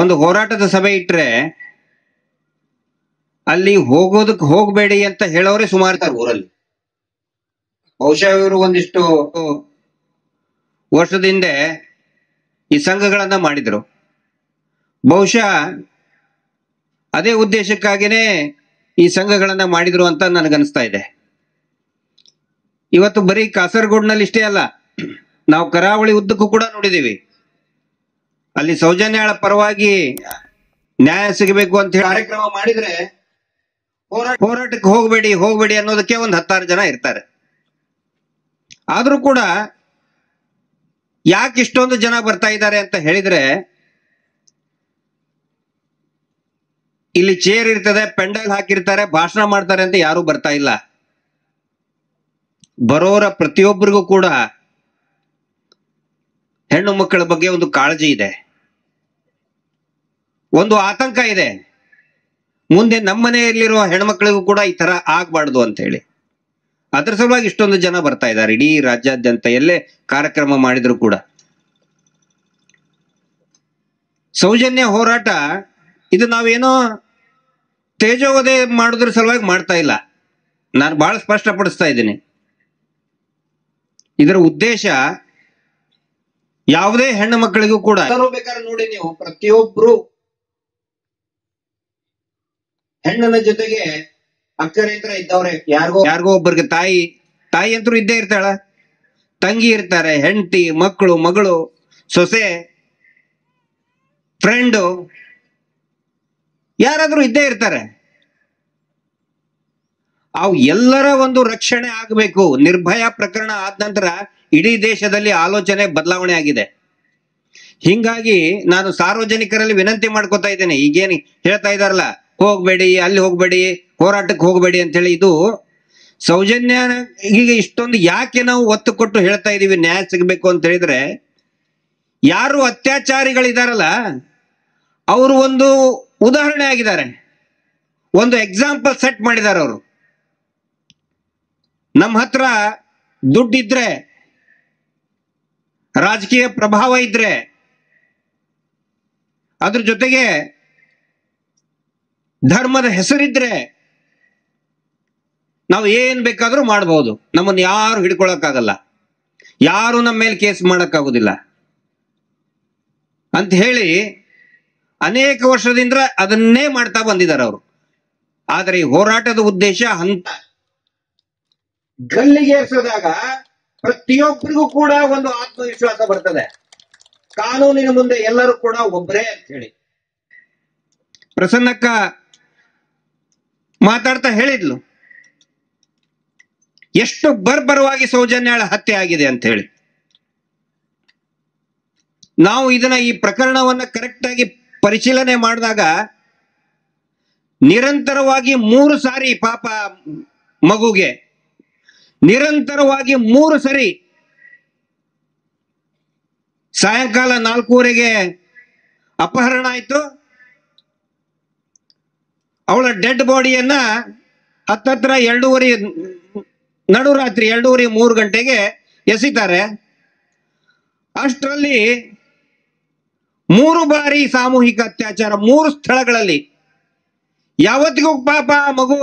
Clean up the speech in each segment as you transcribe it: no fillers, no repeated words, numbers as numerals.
ಒಂದು ಹೋರಾಟದ ಸಭೆ ಇಟ್ರೆ ಅಲ್ಲಿ ಹೋಗೋದಕ್ಕೆ ಹೋಗಬೇಡಿ ಅಂತ ಹೇಳೋರೆ ಸುಮಾರು ಇರ್ತಾರೆ ಊರಲ್ಲಿ. ಬಹುಶಃ ಇವರು ಒಂದಿಷ್ಟು ವರ್ಷದ ಹಿಂದೆ ಈ ಸಂಘಗಳನ್ನ ಮಾಡಿದ್ರು. ಬಹುಶಃ ಅದೇ ಉದ್ದೇಶಕ್ಕಾಗಿನೇ ಈ ಸಂಘಗಳನ್ನ ಮಾಡಿದ್ರು ಅಂತ ನನಗನ್ನಿಸ್ತಾ ಇದೆ. ಇವತ್ತು ಬರೀ ಕಾಸರಗೋಡಿನಲ್ಲಿ ಇಷ್ಟೇ ಅಲ್ಲ, ನಾವು ಕರಾವಳಿ ಉದ್ದಕ್ಕೂ ಕೂಡ ನೋಡಿದೀವಿ. ಅಲ್ಲಿ ಸೌಜನ್ಯಾಳ ಪರವಾಗಿ ನ್ಯಾಯ ಸಿಗಬೇಕು ಅಂತ ಹೇಳಿ ಕಾರ್ಯಕ್ರಮ ಮಾಡಿದ್ರೆ ಹೋರಾಟಕ್ಕೆ ಹೋಗಬೇಡಿ ಅನ್ನೋದಕ್ಕೆ ಒಂದು 10 ಜನ ಇರ್ತಾರೆ. ಆದ್ರೂ ಕೂಡ ಯಾಕೆ ಇಷ್ಟೊಂದು ಜನ ಬರ್ತಾ ಇದ್ದಾರೆ ಅಂತ ಹೇಳಿದ್ರೆ, ಇಲ್ಲಿ ಚೇರ್ ಇರ್ತದೆ, ಪೆಂಡಲ್ ಹಾಕಿರ್ತಾರೆ, ಭಾಷಣ ಮಾಡ್ತಾರೆ ಅಂತ ಯಾರು ಬರ್ತಾ ಇಲ್ಲ. ಬರೋರ ಪ್ರತಿಯೊಬ್ಬರಿಗೂ ಕೂಡ ಹೆಣ್ಣು ಮಕ್ಕಳ ಬಗ್ಗೆ ಒಂದು ಕಾಳಜಿ ಇದೆ, ಒಂದು ಆತಂಕ ಇದೆ. ಮುಂದೆ ನಮ್ಮ ಮನೆಯಲ್ಲಿರುವ ಹೆಣ್ಮಕ್ಳಿಗೂ ಕೂಡ ಈ ತರ ಆಗ್ಬಾರ್ದು ಅಂತ ಹೇಳಿ ಅದರ ಸಲುವಾಗಿ ಇಷ್ಟೊಂದು ಜನ ಬರ್ತಾ ಇದ್ದಾರೆ. ಇಡೀ ರಾಜ್ಯಾದ್ಯಂತ ಎಲ್ಲೇ ಕಾರ್ಯಕ್ರಮ ಮಾಡಿದ್ರು ಕೂಡ ಸೌಜನ್ಯ ಹೋರಾಟ ಇದು ನಾವೇನೋ ತೇಜೋವಧೆ ಮಾಡೋದ್ರ ಸಲುವಾಗಿ ಮಾಡ್ತಾ ಇಲ್ಲ. ನಾನು ಬಹಳ ಸ್ಪಷ್ಟಪಡಿಸ್ತಾ ಇದ್ದೀನಿ, ಇದರ ಉದ್ದೇಶ ಯಾವುದೇ ಹೆಣ್ಣು ಮಕ್ಕಳಿಗೂ ಕೂಡ ಬೇಕಾದ್ರೆ ನೋಡಿ, ನೀವು ಪ್ರತಿಯೊಬ್ರು ಹೆಣ್ಣನ ಜೊತೆಗೆ ಅಕ್ಕರೇತರ ಇದ್ದವ್ರೆ. ಯಾರಿಗೋ ಒಬ್ಬರಿಗೆ ತಾಯಿ ಅಂತೂ ಇದ್ದೇ ಇರ್ತಾಳ, ತಂಗಿ ಇರ್ತಾರೆ, ಹೆಂಡತಿ, ಮಕ್ಕಳು, ಮಗಳು, ಸೊಸೆ, ಫ್ರೆಂಡು, ಯಾರಾದ್ರೂ ಇದ್ದೇ ಇರ್ತಾರೆ. ಅವು ಎಲ್ಲರ ಒಂದು ರಕ್ಷಣೆ ಆಗಬೇಕು. ನಿರ್ಭಯ ಪ್ರಕರಣ ಆದ ನಂತರ ಇಡೀ ದೇಶದಲ್ಲಿ ಆಲೋಚನೆ ಬದಲಾವಣೆ ಆಗಿದೆ. ಹಿಂಗಾಗಿ ನಾನು ಸಾರ್ವಜನಿಕರಲ್ಲಿ ವಿನಂತಿ ಮಾಡ್ಕೋತಾ ಇದ್ದೇನೆ, ಈಗೇನು ಹೇಳ್ತಾ ಇದಾರಲ್ಲ ಹೋಗ್ಬೇಡಿ, ಅಲ್ಲಿ ಹೋಗ್ಬೇಡಿ, ಹೋರಾಟಕ್ಕೆ ಹೋಗ್ಬೇಡಿ ಅಂತ ಹೇಳಿ, ಇದು ಸೌಜನ್ಯ ಈಗ ಇಷ್ಟೊಂದು ಯಾಕೆ ನಾವು ಒತ್ತು ಕೊಟ್ಟು ಹೇಳ್ತಾ ಇದೀವಿ ನ್ಯಾಯ ಸಿಗಬೇಕು ಅಂತ ಹೇಳಿದ್ರೆ, ಯಾರು ಅತ್ಯಾಚಾರಿಗಳಿದಾರಲ್ಲ ಅವರು ಒಂದು ಉದಾಹರಣೆ ಆಗಿದ್ದಾರೆ, ಒಂದು ಎಕ್ಸಾಂಪಲ್ ಸೆಟ್ ಮಾಡಿದ್ದಾರೆ. ಅವರು ನಮ್ಮ ಹತ್ರ ದುಡ್ಡಿದ್ರೆ, ರಾಜಕೀಯ ಪ್ರಭಾವ ಇದ್ರೆ, ಅದ್ರ ಜೊತೆಗೆ ಧರ್ಮದ ಹೆಸರಿದ್ರೆ ನಾವು ಏನ್ ಬೇಕಾದ್ರೂ ಮಾಡಬಹುದು. ನಮ್ಮನ್ನು ಯಾರು ಹಿಡ್ಕೊಳಕ್ಕಾಗಲ್ಲ, ಯಾರು ನಮ್ಮ ಮೇಲೆ ಕೇಸ್ ಮಾಡಕ್ಕಾಗೋದಿಲ್ಲ ಅಂತ ಹೇಳಿ ಅನೇಕ ವರ್ಷದಿಂದ ಅದನ್ನೇ ಮಾಡ್ತಾ ಬಂದಿದ್ದಾರೆ ಅವರು. ಆದ್ರೆ ಈ ಹೋರಾಟದ ಉದ್ದೇಶ ಅಂತ ಗಲ್ಲಿಗೆ ಏರಿಸಿದಾಗ ಪ್ರತಿಯೊಬ್ಬರಿಗೂ ಕೂಡ ಒಂದು ಆತ್ಮವಿಶ್ವಾಸ ಬರ್ತದೆ, ಕಾನೂನಿನ ಮುಂದೆ ಎಲ್ಲರೂ ಕೂಡ ಒಬ್ಬರೇ ಅಂತ ಹೇಳಿ. ಪ್ರಸನ್ನಕ್ಕ ಮಾತಾಡ್ತಾ ಹೇಳಿದ್ಲು ಎಷ್ಟು ಬರ್ಬರವಾಗಿ ಸೌಜನ್ಯಾಳ ಹತ್ಯೆ ಆಗಿದೆ ಅಂತ ಹೇಳಿ. ನಾವು ಈ ಪ್ರಕರಣವನ್ನ ಕರೆಕ್ಟ್ ಆಗಿ ಪರಿಶೀಲನೆ ಮಾಡಿದಾಗ ನಿರಂತರವಾಗಿ 3 ಸಾರಿ ಪಾಪ ಮಗುಗೆ ನಿರಂತರವಾಗಿ 3 ಸರಿ ಸಾಯಂಕಾಲ 4:15ಗೆ ಅಪಹರಣ ಆಯ್ತು. ಅವಳ ಡೆಡ್ ಬಾಡಿಯನ್ನ ಹತ್ತತ್ರ 2:30 ನಡುರಾತ್ರಿ 2:30-3 ಗಂಟೆಗೆ ಎಸಿತಾರೆ. ಅಷ್ಟರಲ್ಲಿ 3 ಬಾರಿ ಸಾಮೂಹಿಕ ಅತ್ಯಾಚಾರ 3 ಸ್ಥಳಗಳಲ್ಲಿ. ಯಾವತ್ತಿಗೂ ಪಾಪ ಮಗು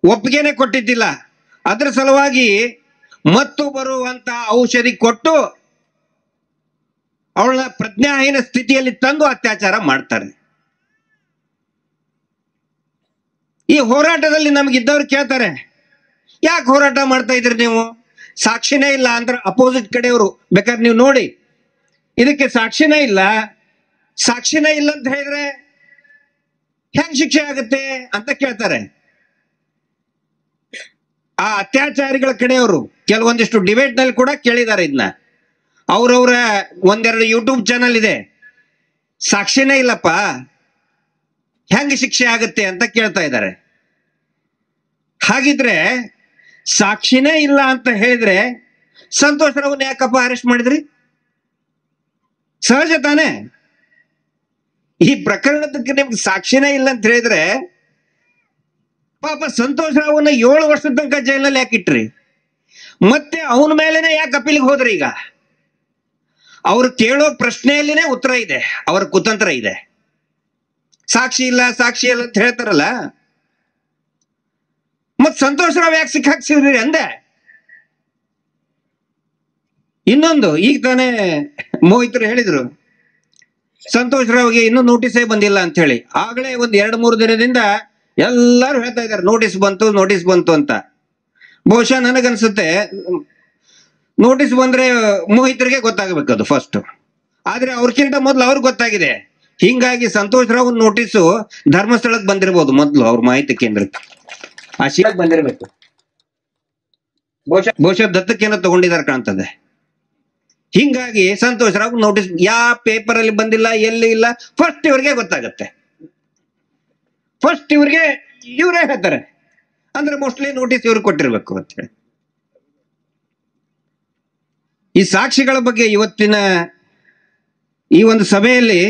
ಒಪ್ಪಿಗೆನೆ ಕೊಟ್ಟಿದ್ದಿಲ್ಲ. ಅದರ ಸಲುವಾಗಿ ಮತ್ತು ಬರುವಂತ ಔಷಧಿ ಕೊಟ್ಟು ಅವಳ ಪ್ರಜ್ಞಾಹೀನ ಸ್ಥಿತಿಯಲ್ಲಿ ತಂದು ಅತ್ಯಾಚಾರ ಮಾಡ್ತಾರೆ. ಈ ಹೋರಾಟದಲ್ಲಿ ನಮಗಿದ್ದವ್ರು ಕೇಳ್ತಾರೆ, ಯಾಕೆ ಹೋರಾಟ ಮಾಡ್ತಾ ಇದ್ರಿ ನೀವು? ಸಾಕ್ಷಿನೇ ಇಲ್ಲ ಅಂದ್ರೆ ಅಪೋಸಿಟ್ ಕಡೆಯವರು ಬೇಕಾದ್ರೆ ನೀವು ನೋಡಿ, ಇದಕ್ಕೆ ಸಾಕ್ಷಿನೇ ಇಲ್ಲ ಅಂತ ಹೇಳಿದ್ರೆ ಹೆಂಗ್ ಶಿಕ್ಷೆ ಆಗುತ್ತೆ ಅಂತ ಕೇಳ್ತಾರೆ. ಆ ಅತ್ಯಾಚಾರಿಗಳ ಕಡೆಯವರು ಕೆಲವೊಂದಿಷ್ಟು ಡಿಬೇಟ್ ನಲ್ಲಿ ಕೂಡ ಕೇಳಿದ್ದಾರೆ ಇದನ್ನ. ಅವ್ರವ್ರ ಒಂದೆರಡು ಯೂಟ್ಯೂಬ್ ಚಾನಲ್ ಇದೆ, ಸಾಕ್ಷಿನೇ ಇಲ್ಲಪ್ಪ ಹೆಂಗ್ ಶಿಕ್ಷೆ ಆಗುತ್ತೆ ಅಂತ ಕೇಳ್ತಾ ಇದ್ದಾರೆ. ಹಾಗಿದ್ರೆ ಸಾಕ್ಷಿನೇ ಇಲ್ಲ ಅಂತ ಹೇಳಿದ್ರೆ ಸಂತೋಷ್ ರಾವ್ನ ಯಾಕಪ್ಪ ಅರೆಸ್ಟ್ ಮಾಡಿದ್ರಿ? ಸಹಜ ತಾನೇ. ಈ ಪ್ರಕರಣಕ್ಕೆ ನಿಮ್ಗೆ ಸಾಕ್ಷಿನೇ ಇಲ್ಲ ಅಂತ ಹೇಳಿದ್ರೆ ಪಾಪ ಸಂತೋಷ್ ರಾವ್ನ 7 ವರ್ಷದ ತನಕ ಜೈಲಲ್ಲಿ ಯಾಕೆ ಇಟ್ರಿ? ಮತ್ತೆ ಅವನ ಮೇಲೆನೆ ಯಾಕೆ ಅಪೀಲ್ಗೆ ಹೋದ್ರಿ? ಈಗ ಅವ್ರು ಕೇಳೋ ಪ್ರಶ್ನೆಯಲ್ಲಿನೇ ಉತ್ತರ ಇದೆ, ಅವರ ಕುತಂತ್ರ ಇದೆ. ಸಾಕ್ಷಿ ಇಲ್ಲ ಸಾಕ್ಷಿ ಇಲ್ಲ ಅಂತ ಹೇಳ್ತಾರಲ್ಲ, ಮತ್ ಸಂತೋಷ್ ರಾವ್ ಯಾಕೆ ಸಿಕ್ಕಾಕ್ಸಿದ್ರಿ ಅಂದೆ. ಇನ್ನೊಂದು, ಈಗ ತಾನೇ ಮೋಹಿತರು ಹೇಳಿದ್ರು ಸಂತೋಷ್ ರಾವ್ಗೆ ಇನ್ನೂ ನೋಟಿಸೇ ಬಂದಿಲ್ಲ ಅಂತ ಹೇಳಿ. ಆಗ್ಲೇ ಒಂದ್ 2-3 ದಿನದಿಂದ ಎಲ್ಲರೂ ಹೇಳ್ತಾ ಇದ್ದಾರೆ ನೋಟಿಸ್ ಬಂತು ಅಂತ. ಬಹುಶಃ ನನಗನ್ಸುತ್ತೆ ನೋಟಿಸ್ ಬಂದ್ರೆ ಮೋಹಿತರಿಗೆ ಗೊತ್ತಾಗಬೇಕು ಅದು ಫಸ್ಟ್, ಆದ್ರೆ ಅವ್ರಕ್ಕಿಂತ ಮೊದಲು ಅವ್ರಿಗೆ ಗೊತ್ತಾಗಿದೆ. ಹಿಂಗಾಗಿ ಸಂತೋಷ್ ರಾವ್ ನೋಟಿಸು ಧರ್ಮಸ್ಥಳಕ್ಕೆ ಬಂದಿರಬಹುದು ಮೊದಲು, ಅವ್ರ ಮಾಹಿತಿ ಕೇಂದ್ರಕ್ಕೆ ಆ ಶಿಲಾಗ್ ಬಂದಿರಬೇಕು. ಬಹುಶಃ ದತ್ತಕ್ಕೇನೋ ತಗೊಂಡಿದ್ದಾರೆ ಕಾಣ್ತದೆ. ಹಿಂಗಾಗಿ ಸಂತೋಷ್ ರಾವ್ ನೋಟಿಸ್ ಯಾವ ಪೇಪರ್ ಅಲ್ಲಿ ಬಂದಿಲ್ಲ, ಎಲ್ಲಿ ಇಲ್ಲ, ಫಸ್ಟ್ ಇವ್ರಿಗೆ ಗೊತ್ತಾಗತ್ತೆ. ಫಸ್ಟ್ ಇವ್ರಿಗೆ ಇವರೇ ಹೇಳ್ತಾರೆ, ಅಂದ್ರೆ ಮೋಸ್ಟ್ಲಿ ನೋಟಿಸ್ ಇವ್ರಿಗೆ ಕೊಟ್ಟಿರ್ಬೇಕು ಅಂತ ಹೇಳಿ. ಈ ಸಾಕ್ಷಿಗಳ ಬಗ್ಗೆ ಇವತ್ತಿನ ಈ ಒಂದು ಸಭೆಯಲ್ಲಿ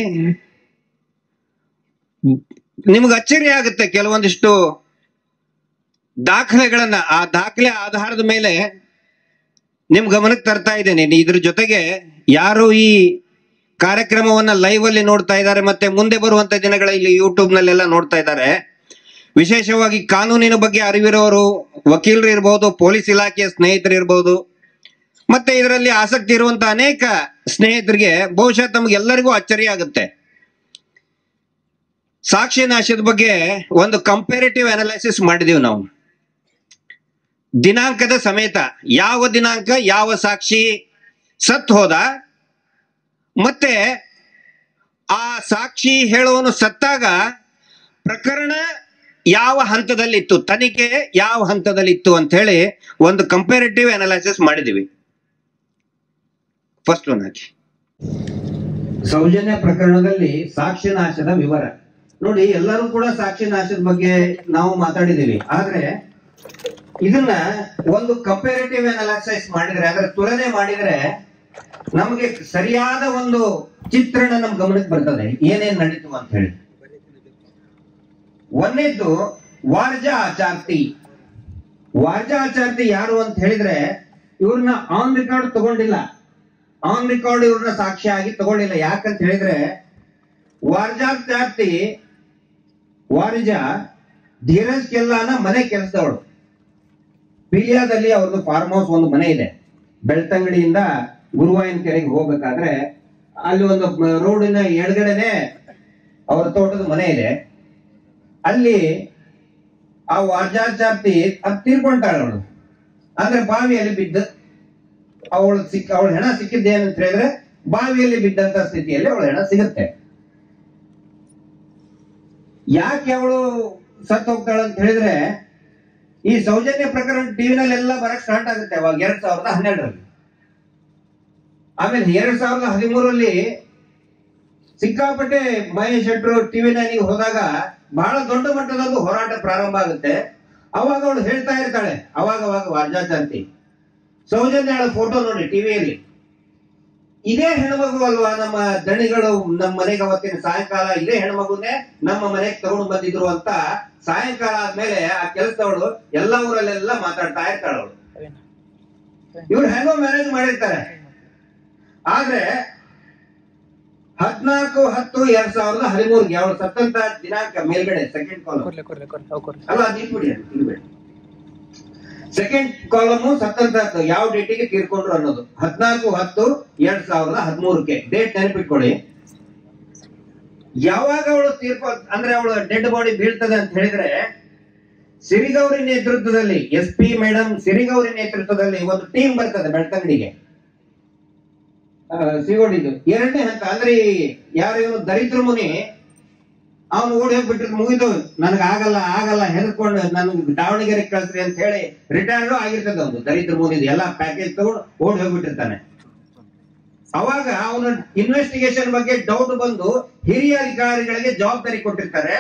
ನಿಮ್ಗೆ ಅಚ್ಚರಿ ಆಗುತ್ತೆ. ಕೆಲವೊಂದಿಷ್ಟು ದಾಖಲೆಗಳನ್ನ, ಆ ದಾಖಲೆ ಆಧಾರದ ಮೇಲೆ ನಿಮ್ ಗಮನಕ್ಕೆ ತರ್ತಾ ಇದ್ದೇನೆ. ಇದ್ರ ಜೊತೆಗೆ ಯಾರು ಈ ಕಾರ್ಯಕ್ರಮವನ್ನ ಲೈವ್ ಅಲ್ಲಿ ನೋಡ್ತಾ ಇದ್ದಾರೆ, ಮತ್ತೆ ಮುಂದೆ ಬರುವಂತ ದಿನಗಳಲ್ಲಿ ಯೂಟ್ಯೂಬ್ ನಲ್ಲೆಲ್ಲ ನೋಡ್ತಾ ಇದ್ದಾರೆ, ವಿಶೇಷವಾಗಿ ಕಾನೂನಿನ ಬಗ್ಗೆ ಅರಿವಿರೋರು, ವಕೀಲರು ಇರ್ಬೋದು, ಪೊಲೀಸ್ ಇಲಾಖೆಯ ಸ್ನೇಹಿತರು ಇರ್ಬೋದು, ಮತ್ತೆ ಇದರಲ್ಲಿ ಆಸಕ್ತಿ ಇರುವಂತ ಅನೇಕ ಸ್ನೇಹಿತರಿಗೆ ಬಹುಶಃ ತಮ್ಗೆಲ್ಲರಿಗೂ ಅಚ್ಚರಿ ಆಗುತ್ತೆ. ಸಾಕ್ಷಿ ನಾಶದ ಬಗ್ಗೆ ಒಂದು ಕಂಪೇರಿಟಿವ್ ಅನಾಲಿಸಿಸ್ ಮಾಡಿದೀವಿ ನಾವು, ದಿನಾಂಕದ ಸಮೇತ. ಯಾವ ದಿನಾಂಕ ಯಾವ ಸಾಕ್ಷಿ ಸತ್ ಹೋದ, ಮತ್ತೆ ಆ ಸಾಕ್ಷಿ ಹೇಳುವನು ಸತ್ತಾಗ ಪ್ರಕರಣ ಯಾವ ಹಂತದಲ್ಲಿತ್ತು, ತನಿಖೆ ಯಾವ ಹಂತದಲ್ಲಿತ್ತು ಅಂತ ಹೇಳಿ ಒಂದು ಕಂಪೇರಿಟಿವ್ ಅನಾಲಿಸಿಸ್ ಮಾಡಿದೀವಿ. ಫಸ್ಟ್ ಒನ್ ಹಾಕಿ, ಸೌಜನ್ಯ ಪ್ರಕರಣದಲ್ಲಿ ಸಾಕ್ಷಿ ನಾಶದ ವಿವರ. ನೋಡಿ, ಎಲ್ಲರೂ ಕೂಡ ಸಾಕ್ಷಿ ನಾಶದ ಬಗ್ಗೆ ನಾವು ಮಾತಾಡಿದೀವಿ, ಆದ್ರೆ ಇದನ್ನ ಒಂದು ಕಂಪೇರಿಟಿವ್ ಅನಾಲಿಸಿಸ್ ಮಾಡಿದ್ರೆ, ಅದರ ತುಲನೆ ಮಾಡಿದ್ರೆ ನಮಗೆ ಸರಿಯಾದ ಒಂದು ಚಿತ್ರಣ ನಮ್ ಗಮನಕ್ಕೆ ಬರ್ತದೆ, ಏನೇನ್ ನಡೀತು ಅಂತ ಹೇಳಿ. ಒಂದೇದ್ದು ವಾರ್ಜಾ ಆಚಾರ್ತಿ. ವಾರ್ಜಾ ಆಚಾರ್ತಿ ಯಾರು ಅಂತ ಹೇಳಿದ್ರೆ, ಇವ್ರನ್ನ ಆನ್ ರೆಕಾರ್ಡ್ ತಗೊಂಡಿಲ್ಲ, ಆನ್ ರೆಕಾರ್ಡ್ ಇವ್ರನ್ನ ಸಾಕ್ಷಿಯಾಗಿ ತಗೊಂಡಿಲ್ಲ. ಯಾಕಂತ ಹೇಳಿದ್ರೆ ವಾರ್ಜಾ ಆಚಾರ್ತಿ, ವಾರ್ಜಾ ಧೀರಜ್ ಕೆಲ್ಲಾನ ಮನೆ ಕೆಲಸದವಳು. ಪಿಲಿಯಾದಲ್ಲಿ ಅವ್ರದ್ದು ಫಾರ್ಮ್ ಹೌಸ್ ಒಂದು ಮನೆ ಇದೆ. ಬೆಳ್ತಂಗಡಿಯಿಂದ ಗುರುವಾಯನ್ ಕೆರೆಗೆ ಹೋಗ್ಬೇಕಾದ್ರೆ ಅಲ್ಲಿ ಒಂದು ರೋಡಿನ ಎಡಗಡೆನೆ ಅವ್ರ ತೋಟದ ಮನೆ ಇದೆ. ಅಲ್ಲಿ ಆ ವಾರ್ಜಾಚಾರ್ತಿ ಅದು ತೀರ್ಕೊಂತಾಳ ಅವಳು. ಅಂದ್ರೆ ಬಾವಿಯಲ್ಲಿ ಬಿದ್ದ ಅವಳ ಹೆಣ ಸಿಕ್ಕಿದ್ದೇನಂತ ಹೇಳಿದ್ರೆ ಬಾವಿಯಲ್ಲಿ ಬಿದ್ದಂತ ಸ್ಥಿತಿಯಲ್ಲಿ ಅವಳ ಹೆಣ ಸಿಗುತ್ತೆ. ಯಾಕೆ ಅವಳು ಸತ್ತು ಹೋಗ್ತಾಳ ಅಂತ ಹೇಳಿದ್ರೆ, ಈ ಸೌಜನ್ಯ ಪ್ರಕರಣ ಟಿವಿನಲ್ಲಿ ಎಲ್ಲ ಬರಕ್ ಸ್ಟಾರ್ಟ್ ಆಗುತ್ತೆ ಅವಾಗ 2012ರಲ್ಲಿ. ಆಮೇಲೆ 2013ರಲ್ಲಿ ಸಿಕ್ಕಾಪಟ್ಟೆ ಮಹೇಶ್ ಶೆಟ್ರು ಟಿವಿ 9ಗೆ ಹೋದಾಗ ಬಹಳ ದೊಡ್ಡ ಮಟ್ಟದೊಂದು ಹೋರಾಟ ಪ್ರಾರಂಭ ಆಗುತ್ತೆ. ಅವಾಗ ಅವಳು ಹೇಳ್ತಾ ಇರ್ತಾಳೆ, ಅವಾಗ ವಾರ್ಜಾಚಾರ್ತಿ, ಸೌಜನ್ಯ ಫೋಟೋ ನೋಡಿ ಟಿವಿಯಲ್ಲಿ, ಇದೇ ಹೆಣ್ಮಗು ಅಲ್ವಾ ನಮ್ಮ ದಣಿಗಳು ನಮ್ಮ ಮನೆಗೆ ಅವತ್ತಿನ ಸಾಯಂಕಾಲ ಇದೇ ಹೆಣ್ಮಗುನೇ ನಮ್ಮ ಮನೆಗೆ ತಗೊಂಡು ಬಂದಿದ್ರು ಅಂತ ಸಾಯಂಕಾಲ ಆದ್ಮೇಲೆ ಆ ಕೆಲಸದವಳು ಎಲ್ಲ ಊರಲ್ಲೆಲ್ಲ ಮಾತಾಡ್ತಾ ಇರ್ತಾಳ ಅವಳು. ಇವ್ರು ಹೆಂಗೋ ಮ್ಯಾನೇಜ್ ಮಾಡಿರ್ತಾರೆ. ಆದ್ರೆ 14/10/2013 ಅವಳು ಸತ್ತಂತ ದಿನಾಂಕ ಮೇಲ್ಗಡೆ ಸೆಕೆಂಡ್ ಕಾಲಮ್ ಅಲ್ಲ, ಸೆಕೆಂಡ್ ಕಾಲಮ್ ಸತ್ತಂತ ಯಾವ ಡೇಟಿಗೆ ತೀರ್ಕೊಂಡ್ರು ಅನ್ನೋದು 14/10/2013 ಡೇಟ್ ನೆನಪಿಟ್ಕೊಳ್ಳಿ. ಯಾವಾಗ ಅವಳು ಅಂದ್ರೆ ಅವಳು ಡೆಡ್ ಬಾಡಿ ಬೀಳ್ತದೆ ಅಂತ ಹೇಳಿದ್ರೆ, ಸಿರಿಗೌರಿ ನೇತೃತ್ವದಲ್ಲಿ, SP ಮೇಡಮ್ ಸಿರಿಗೌರಿ ನೇತೃತ್ವದಲ್ಲಿ ಒಂದು ಟೀಮ್ ಬರ್ತದೆ ಬೆಳ್ತಂಗಡಿಗೆ. ಸಿಗೋಡಿದು 2ನೇ ಹಂತ. ಅಂದ್ರೆ ಯಾರು ಇವನು ದರಿದ್ರ ಮುನಿ, ಅವನು ಓಡಿ ಹೋಗ್ಬಿಟ್ಟಿರ್, ಮುಗಿದು ನನಗೆ ಆಗಲ್ಲ ಹೆದರ್ಕೊಂಡು ನನ್ಗೆ ದಾವಣಗೆರೆಗೆ ಕಳ್ಸ್ರಿ ಅಂತ ಹೇಳಿ ರಿಟೈರ್ಡ್ ಆಗಿರ್ತದೆ. ಒಂದು ದರಿದ್ರ ಮುನಿದು ಎಲ್ಲ ಪ್ಯಾಕೇಜ್ ತಗೊಂಡು ಓಡಿ ಹೋಗ್ಬಿಟ್ಟಿರ್ತಾನೆ. ಅವಾಗ ಅವನ ಇನ್ವೆಸ್ಟಿಗೇಷನ್ ಬಗ್ಗೆ ಡೌಟ್ ಬಂದು ಹಿರಿಯ ಅಧಿಕಾರಿಗಳಿಗೆ ಜವಾಬ್ದಾರಿ ಕೊಟ್ಟಿರ್ತಾರೆ.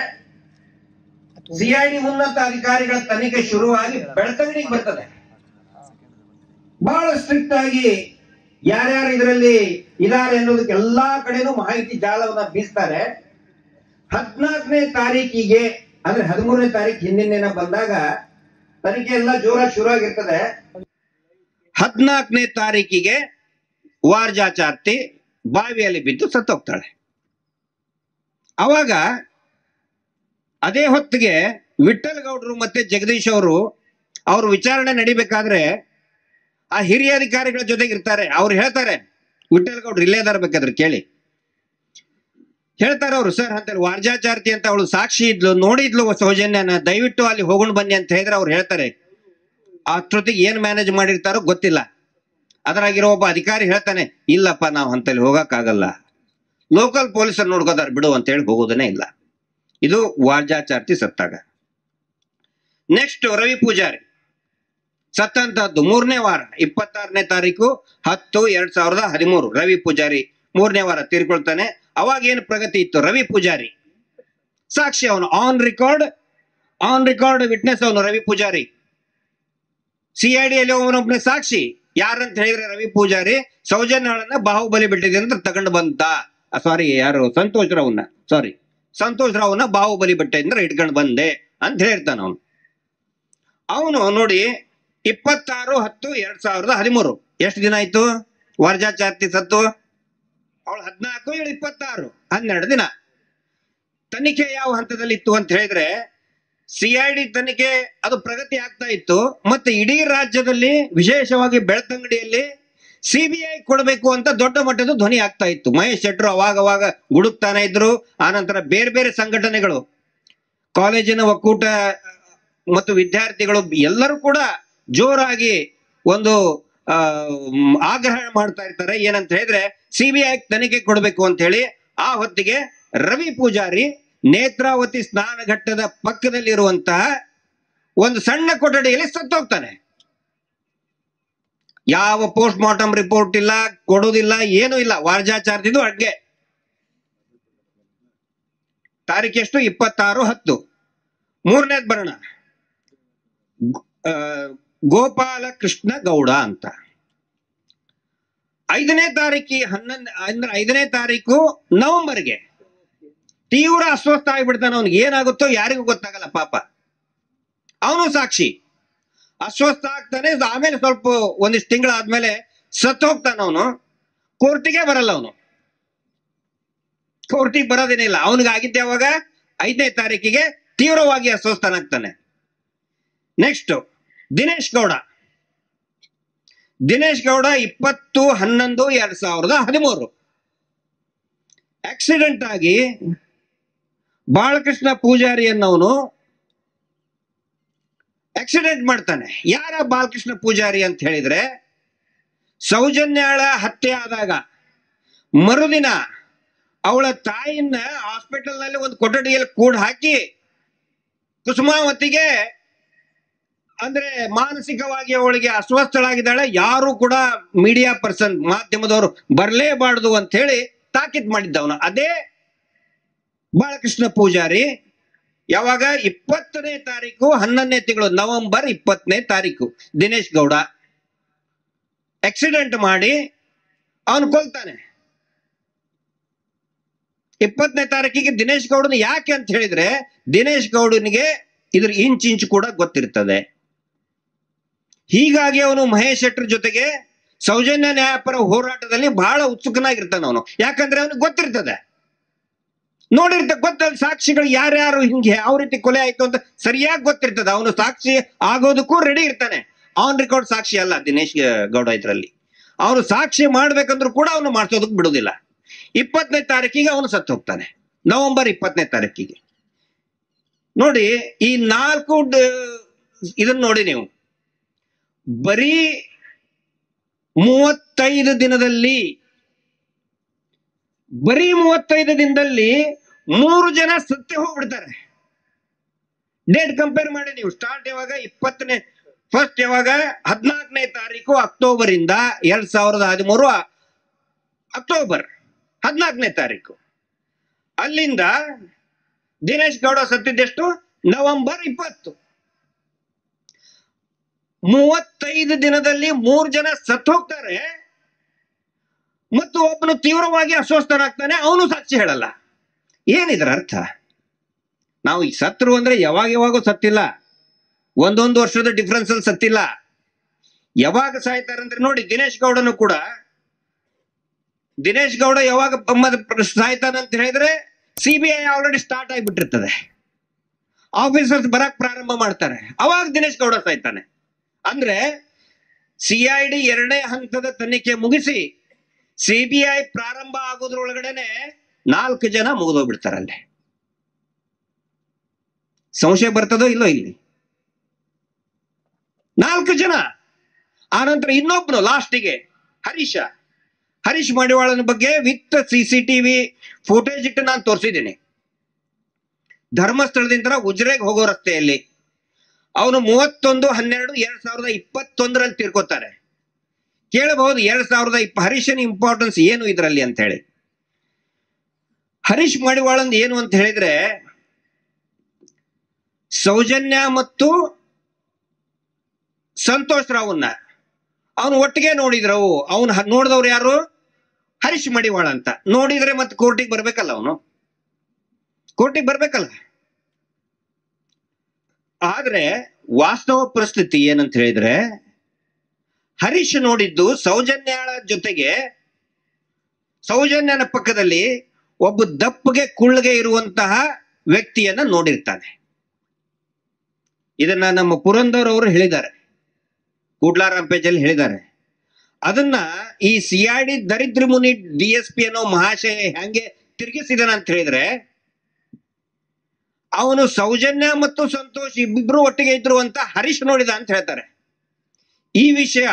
CID ಉನ್ನತ ಅಧಿಕಾರಿಗಳ ತನಿಖೆ ಶುರುವಾಗಿ ಬೆಳ್ತಂಗಡಿಗೆ ಬರ್ತದೆ. ಬಹಳ ಸ್ಟ್ರಿಕ್ಟ್ ಆಗಿ ಯಾರ್ಯಾರು ಇದರಲ್ಲಿ ಇದಾರೆ ಅನ್ನೋದಕ್ಕೆ ಎಲ್ಲಾ ಕಡೆನೂ ಮಾಹಿತಿ ಜಾಲವನ್ನ ಬೀಸ್ತಾರೆ. 14ನೇ ತಾರೀಕಿಗೆ ಅಂದ್ರೆ 13ನೇ ತಾರೀಕು ಹಿಂದಿನ ದಿನ ಬಂದಾಗ ತನಿಖೆ ಎಲ್ಲ ಜೋರಾಗಿ ಶುರು ಆಗಿರ್ತದೆ. 14ನೇ ತಾರೀಕಿಗೆ ವಾರ್ಜಾಚಾರ್ತಿ ಬಾವಿಯಲ್ಲಿ ಬಿದ್ದು ಸತ್ತೋಗ್ತಾಳೆ. ಅವಾಗ ಅದೇ ಹೊತ್ತಿಗೆ ವಿಠ್ಠಲ್ ಗೌಡ್ರು ಮತ್ತೆ ಜಗದೀಶ್ ಅವರು ವಿಚಾರಣೆ ನಡಿಬೇಕಾದ್ರೆ ಆ ಹಿರಿಯ ಅಧಿಕಾರಿಗಳ ಜೊತೆಗೆ ಇರ್ತಾರೆ. ಅವ್ರು ಹೇಳ್ತಾರೆ, ವಿಠ್ಠಲ್ ಗೌಡ್ರು ಇಲ್ಲೇ ಇದಾರೆ, ಬೇಕಾದ್ರೆ ಕೇಳಿ. ಹೇಳ್ತಾರೆ ಅವರು, ಸರ್ ಅಂತೇಳಿ ವಾರ್ಜಾಚಾರ್ತಿ ಅಂತ ಅವಳು ಸಾಕ್ಷಿ ಇದ್ಲು, ನೋಡಿದ್ಲು ಸೌಜನ್ಯನ, ದಯವಿಟ್ಟು ಅಲ್ಲಿ ಹೋಗೋಣ ಬನ್ನಿ ಅಂತ ಹೇಳಿದ್ರೆ ಅವ್ರು ಹೇಳ್ತಾರೆ. ಅಷ್ಟೊತ್ತಿಗೆ ಏನ್ ಮ್ಯಾನೇಜ್ ಮಾಡಿರ್ತಾರೋ ಗೊತ್ತಿಲ್ಲ. ಅದರಾಗಿರೋ ಒಬ್ಬ ಅಧಿಕಾರಿ ಹೇಳ್ತಾನೆ, ಇಲ್ಲಪ್ಪ ನಾವು ಅಂತಲ್ಲಿ ಹೋಗಕ್ಕಾಗಲ್ಲ, ಲೋಕಲ್ ಪೊಲೀಸರು ನೋಡ್ಕೋದಾರ ಬಿಡು ಅಂತ ಹೇಳಿ ಹೋಗೋದನ್ನೇ ಇಲ್ಲ. ಇದು ವಾರ್ಜಾಚಾರ್ತಿ ಸತ್ತಾಗ. ನೆಕ್ಸ್ಟ್ ರವಿ ಪೂಜಾರಿ ಸತ್ತಂತಹದ್ದು 3ನೇ ವಾರ 26ನೇ ತಾರೀಕು 10/2013 ರವಿ ಪೂಜಾರಿ 3ನೇ ವಾರ ತೀರ್ಕೊಳ್ತಾನೆ. ಅವಾಗ ಏನು ಪ್ರಗತಿ ಇತ್ತು? ರವಿ ಪೂಜಾರಿ ಸಾಕ್ಷಿ, ಅವನು ಆನ್ ರೆಕಾರ್ಡ್ ವಿಟ್ನೆಸ್ ಅವನು ರವಿ ಪೂಜಾರಿ. CID ಅಲ್ಲಿ ಅವನೊಬ್ಬನೇ ಸಾಕ್ಷಿ. ಯಾರಂತ ಹೇಳಿದ್ರೆ ರವಿ ಪೂಜಾರಿ ಸೌಜನ್ಯಗಳನ್ನ ಬಾಹುಬಲಿ ಬೆಟ್ಟದಿಂದ ಅಂತ ತಗೊಂಡು ಬಂತ. ಯಾರು ಸಂತೋಷ್ ರಾವ್ನ ಬಾಹುಬಲಿ ಬೆಟ್ಟದಿಂದ ಇಟ್ಕೊಂಡು ಬಂದೆ ಅಂತ ಹೇಳ್ತಾನ ಅವನು. ನೋಡಿ 26/10/2013 ಎಷ್ಟು ದಿನ ಆಯ್ತು ವಾರ್ಜಾಚಾರ್ತಿ ಸತ್ತು? ಅವಳು 14, ಇವಳು 26, 12 ದಿನ. ತನಿಖೆ ಯಾವ ಹಂತದಲ್ಲಿ ಇತ್ತು ಅಂತ ಹೇಳಿದ್ರೆ CID ತನಿಖೆ ಅದು ಪ್ರಗತಿ ಆಗ್ತಾ ಇತ್ತು. ಮತ್ತೆ ಇಡೀ ರಾಜ್ಯದಲ್ಲಿ ವಿಶೇಷವಾಗಿ ಬೆಳ್ತಂಗಡಿಯಲ್ಲಿ CBI ಕೊಡಬೇಕು ಅಂತ ದೊಡ್ಡ ಮಟ್ಟದ ಧ್ವನಿ ಆಗ್ತಾ ಇತ್ತು. ಮಹೇಶ್ ಶೆಟ್ರು ಅವಾಗ ಗುಡುಕ್ತಾನೆ ಇದ್ರು. ಆನಂತರ ಬೇರೆ ಬೇರೆ ಸಂಘಟನೆಗಳು, ಕಾಲೇಜಿನ ಒಕ್ಕೂಟ ಮತ್ತು ವಿದ್ಯಾರ್ಥಿಗಳು ಎಲ್ಲರೂ ಕೂಡ ಜೋರಾಗಿ ಒಂದು ಆಗ್ರಹ ಮಾಡ್ತಾ ಇರ್ತಾರೆ. ಏನಂತ ಹೇಳಿದ್ರೆ CBI ತನಿಖೆ ಕೊಡಬೇಕು ಅಂತ ಹೇಳಿ. ಆ ಹೊತ್ತಿಗೆ ರವಿ ಪೂಜಾರಿ ನೇತ್ರಾವತಿ ಸ್ನಾನಘಟ್ಟದ ಪಕ್ಕದಲ್ಲಿರುವಂತಹ ಒಂದು ಸಣ್ಣ ಕೊಠಡಿಯಲ್ಲಿ ಸತ್ತೋಗ್ತಾನೆ. ಯಾವ ಪೋಸ್ಟ್ ಮಾರ್ಟಮ್ ರಿಪೋರ್ಟ್ ಇಲ್ಲ, ಕೊಡೋದಿಲ್ಲ, ಏನೂ ಇಲ್ಲ. ವಾರ್ಜಾಚಾರ್ತಿದು ಅಡ್ಗೆ. ತಾರೀಕೆಷ್ಟು? 26/10. 3ನೇದ್ ಬರೋಣ, ಗೋಪಾಲಕೃಷ್ಣ ಗೌಡ ಅಂತ. 5ನೇ ತಾರೀಕು ನವೆಂಬರ್ಗೆ ತೀವ್ರ ಅಸ್ವಸ್ಥ ಆಗಿಬಿಡ್ತಾನೆ. ಅವನಿಗೆ ಏನಾಗುತ್ತೋ ಯಾರಿಗೂ ಗೊತ್ತಾಗಲ್ಲ ಪಾಪ. ಅವನು ಸಾಕ್ಷಿ. ಅಸ್ವಸ್ಥ ಆಗ್ತಾನೆ. ಆಮೇಲೆ ಸ್ವಲ್ಪ ಒಂದಿಷ್ಟು ತಿಂಗಳಾದ್ಮೇಲೆ ಸತ್ತು ಹೋಗ್ತಾನ ಅವನು. ಕೋರ್ಟಿಗೆ ಬರಲ್ಲ ಅವನು. ಕೋರ್ಟಿಗೆ ಬರೋದೇನಿಲ್ಲ. ಅವನಿಗೆ ಆಗಿದ್ದೆ ಯಾವಾಗ? 5ನೇ ತಾರೀಕಿಗೆ ತೀವ್ರವಾಗಿ ಅಸ್ವಸ್ಥನಾಗ್ತಾನೆ. ನೆಕ್ಸ್ಟ್ ದಿನೇಶ್ ಗೌಡ 20/11/2013 ಆಕ್ಸಿಡೆಂಟ್ ಆಗಿ ಬಾಲಕೃಷ್ಣ ಪೂಜಾರಿ ಅನ್ನೋನು ಆಕ್ಸಿಡೆಂಟ್ ಮಾಡ್ತಾನೆ. ಯಾರ ಬಾಲಕೃಷ್ಣ ಪೂಜಾರಿ ಅಂತ ಹೇಳಿದ್ರೆ, ಸೌಜನ್ಯಾಳ ಹತ್ಯೆ ಆದಾಗ ಮರುದಿನ ಅವಳ ತಾಯಿನ ಹಾಸ್ಪಿಟಲ್ ನಲ್ಲಿ ಒಂದು ಕೊಠಡಿಯಲ್ಲಿ ಕೂಡ ಹಾಕಿ ಕುಸುಮಾವತಿಗೆ ಅಂದ್ರೆ ಮಾನಸಿಕವಾಗಿ ಅವಳಿಗೆ ಅಸ್ವಸ್ಥಳಾಗಿದ್ದಾಳೆ, ಯಾರು ಕೂಡ ಮೀಡಿಯಾ ಪರ್ಸನ್ ಮಾಧ್ಯಮದವರು ಬರಲೇಬಾರ್ದು ಅಂತ ಹೇಳಿ ತಾಕೀತ್ ಮಾಡಿದ್ದವನು ಅದೇ ಬಾಲಕೃಷ್ಣ ಪೂಜಾರಿ. ಯಾವಾಗ? 20ನೇ ತಾರೀಕು 11ನೇ ತಿಂಗಳು ನವೆಂಬರ್ 20ನೇ ತಾರೀಕು ದಿನೇಶ್ ಗೌಡ ಆಕ್ಸಿಡೆಂಟ್ ಮಾಡಿ ಅವನು ಕೊಲ್ತಾನೆ. 20ನೇ ತಾರೀಕಿಗೆ ದಿನೇಶ್ ಗೌಡನ ಯಾಕೆ ಅಂತ ಹೇಳಿದ್ರೆ, ದಿನೇಶ್ ಗೌಡನಿಗೆ ಇದ್ರ ಇಂಚು ಕೂಡ ಗೊತ್ತಿರ್ತದೆ. ಹೀಗಾಗಿ ಅವನು ಮಹೇಶ್ ಶೆಟ್ಟರ್ ಜೊತೆಗೆ ಸೌಜನ್ಯ ನ್ಯಾಯಪರ ಹೋರಾಟದಲ್ಲಿ ಬಹಳ ಉತ್ಸುಕನಾಗಿರ್ತಾನ ಅವನು. ಯಾಕಂದ್ರೆ ಅವನಿಗೆ ಗೊತ್ತಿರ್ತದೆ, ಗೊತ್ತದ ಸಾಕ್ಷಿಗಳು ಯಾರ್ಯಾರು ಹಿಂಗೆ ಯಾವ ರೀತಿ ಕೊಲೆ ಆಯ್ತು ಅಂತ ಸರಿಯಾಗಿ ಗೊತ್ತಿರ್ತದೆ. ಅವನು ಸಾಕ್ಷಿ ಆಗೋದಕ್ಕೂ ರೆಡಿ ಇರ್ತಾನೆ. ಆನ್ ರೆಕಾರ್ಡ್ ಸಾಕ್ಷಿ ಅಲ್ಲ ದಿನೇಶ್ ಗೌಡ. ಇದ್ರಲ್ಲಿ ಅವನು ಸಾಕ್ಷಿ ಮಾಡ್ಬೇಕಂದ್ರೂ ಕೂಡ ಅವನು ಮಾಡಿಸೋದಕ್ಕೆ ಬಿಡುದಿಲ್ಲ. 20ನೇ ತಾರೀಕಿಗೆ ಅವನು ಸತ್ತು ಹೋಗ್ತಾನೆ. ನವೆಂಬರ್ 20ನೇ ತಾರೀಕಿಗೆ. ನೋಡಿ ಈ 4 ಇದನ್ನ ನೋಡಿ ನೀವು, ಬರೀ 35 ದಿನದಲ್ಲಿ 3 ಜನ ಸತ್ತೇ ಹೋಗ್ಬಿಡ್ತಾರೆ. ಡೇಟ್ ಕಂಪೇರ್ ಮಾಡಿ ನೀವು. ಸ್ಟಾರ್ಟ್ ಯಾವಾಗ? 20ನೇ ಫಸ್ಟ್ ಯಾವಾಗ? 14ನೇ ತಾರೀಕು ಅಕ್ಟೋಬರ್ ಇಂದ 2013 ಅಕ್ಟೋಬರ್ 14ನೇ ತಾರೀಕು. ಅಲ್ಲಿಂದ ದಿನೇಶ್ ಗೌಡ ಸತ್ತಿದ್ದೆಷ್ಟು? ನವೆಂಬರ್ 20. 35 ದಿನದಲ್ಲಿ 3 ಜನ ಸತ್ತು ಹೋಗ್ತಾರೆ ಮತ್ತು ಒಬ್ಬನು ತೀವ್ರವಾಗಿ ಅಸ್ವಸ್ಥನಾಗ್ತಾನೆ. ಅವನು ಸಾಕ್ಷಿ ಹೇಳಲ್ಲ. ಏನಿದ್ರ ಅರ್ಥ? ನಾವು ಈ ಸತ್ರು ಅಂದ್ರೆ ಯಾವಾಗೋ ಸತ್ತಿಲ್ಲ, ಒಂದೊಂದು ವರ್ಷದ ಡಿಫ್ರೆನ್ಸ್ ಅಲ್ಲಿ ಸತ್ತಿಲ್ಲ. ಯಾವಾಗ ಸಾಯ್ತಾರೆ ಅಂದ್ರೆ ನೋಡಿ, ದಿನೇಶ್ ಗೌಡನು ಕೂಡ ದಿನೇಶ್ ಗೌಡ ಯಾವಾಗ ಸಾಯ್ತಾನಂತ ಹೇಳಿದ್ರೆ ಸಿಬಿಐ ಆಲ್ರೆಡಿ ಸ್ಟಾರ್ಟ್ ಆಗಿಬಿಟ್ಟಿರ್ತದೆ, ಆಫೀಸರ್ಸ್ ಬರಕ್ ಪ್ರಾರಂಭ ಮಾಡ್ತಾರೆ, ಅವಾಗ ದಿನೇಶ್ ಗೌಡ ಸಾಯ್ತಾನೆ. ಅಂದ್ರೆ ಸಿಐಡಿ 2ನೇ ಹಂತದ ತನಿಖೆ ಮುಗಿಸಿ ಸಿಬಿಐ ಪ್ರಾರಂಭ ಆಗೋದ್ರೊಳಗಡೆನೆ 4 ಜನ ಮುಗಿದೋಗ್ಬಿಡ್ತಾರೆ. ಅಲ್ಲಿ ಸಂಶಯ ಬರ್ತದೋ ಇಲ್ಲೋ, ಇಲ್ಲಿ 4 ಜನ. ಆನಂತರ ಇನ್ನೊಬ್ನು ಲಾಸ್ಟಿಗೆ ಹರೀಶ್ ಮಡಿವಾಳನ ಬಗ್ಗೆ ವಿತ್ CCTV ಫುಟೇಜ್ ಇಟ್ಟು ನಾನು ತೋರಿಸಿದ್ದೀನಿ. ಧರ್ಮಸ್ಥಳದಿಂದ ಉಜ್ರೆಗೆ ಹೋಗೋ ರಸ್ತೆಯಲ್ಲಿ ಅವನು 31/12/2021 ತೀರ್ಕೋತಾರೆ. ಕೇಳಬಹುದು 2020 ಹರೀಶನ್ ಇಂಪಾರ್ಟೆನ್ಸ್ ಏನು ಇದರಲ್ಲಿ ಅಂತ ಹೇಳಿ. ಹರೀಶ್ ಮಡಿವಾಳಂದ್ ಏನು ಅಂತ ಹೇಳಿದ್ರೆ, ಸೌಜನ್ಯ ಮತ್ತು ಸಂತೋಷ್ ರಾವ್ನ ಅವನು ಒಟ್ಟಿಗೆ ನೋಡಿದ್ರು. ಅವನು ನೋಡಿದವ್ರು ಯಾರು? ಹರೀಶ್ ಮಡಿವಾಳ ಅಂತ. ನೋಡಿದ್ರೆ ಮತ್ತೆ ಕೋರ್ಟಿಗೆ ಬರ್ಬೇಕಲ್ಲ, ಅವನು ಕೋರ್ಟಿಗೆ ಬರ್ಬೇಕಲ್ಲ. ಆದ್ರೆ ವಾಸ್ತವ ಪರಿಸ್ಥಿತಿ ಏನಂತ ಹೇಳಿದ್ರೆ, ಹರೀಶ್ ನೋಡಿದ್ದು ಸೌಜನ್ಯಳ ಜೊತೆಗೆ, ಸೌಜನ್ಯನ ಪಕ್ಕದಲ್ಲಿ ಒಬ್ಬ ದಪ್ಪಗೆ ಕುಳ್ಳಗೆ ಇರುವಂತಹ ವ್ಯಕ್ತಿಯನ್ನ ನೋಡಿರ್ತಾನೆ. ಇದನ್ನ ನಮ್ಮ ಪುರಂದರ್ ಅವರು ಹೇಳಿದ್ದಾರೆ, ಕೂಡ್ಲಾರಾಮ್ ಪೇಜಲ್ಲಿ ಹೇಳಿದ್ದಾರೆ. ಅದನ್ನ ಈ ಸಿಐಡಿ ದರಿದ್ರ ಮುನಿ DSP ಅನ್ನೋ ಮಹಾಶಯ ಹೆಂಗೆ ತಿರುಗಿಸಿದಾನ ಅಂತ ಹೇಳಿದ್ರೆ, ಅವನು ಸೌಜನ್ಯ ಮತ್ತು ಸಂತೋಷ್ ಇಬ್ಬಿಬ್ರು ಒಟ್ಟಿಗೆ ಇದ್ರು ಅಂತ ಹರೀಶ್ ನೋಡಿದ ಅಂತ ಹೇಳ್ತಾರೆ. ಈ ವಿಷಯ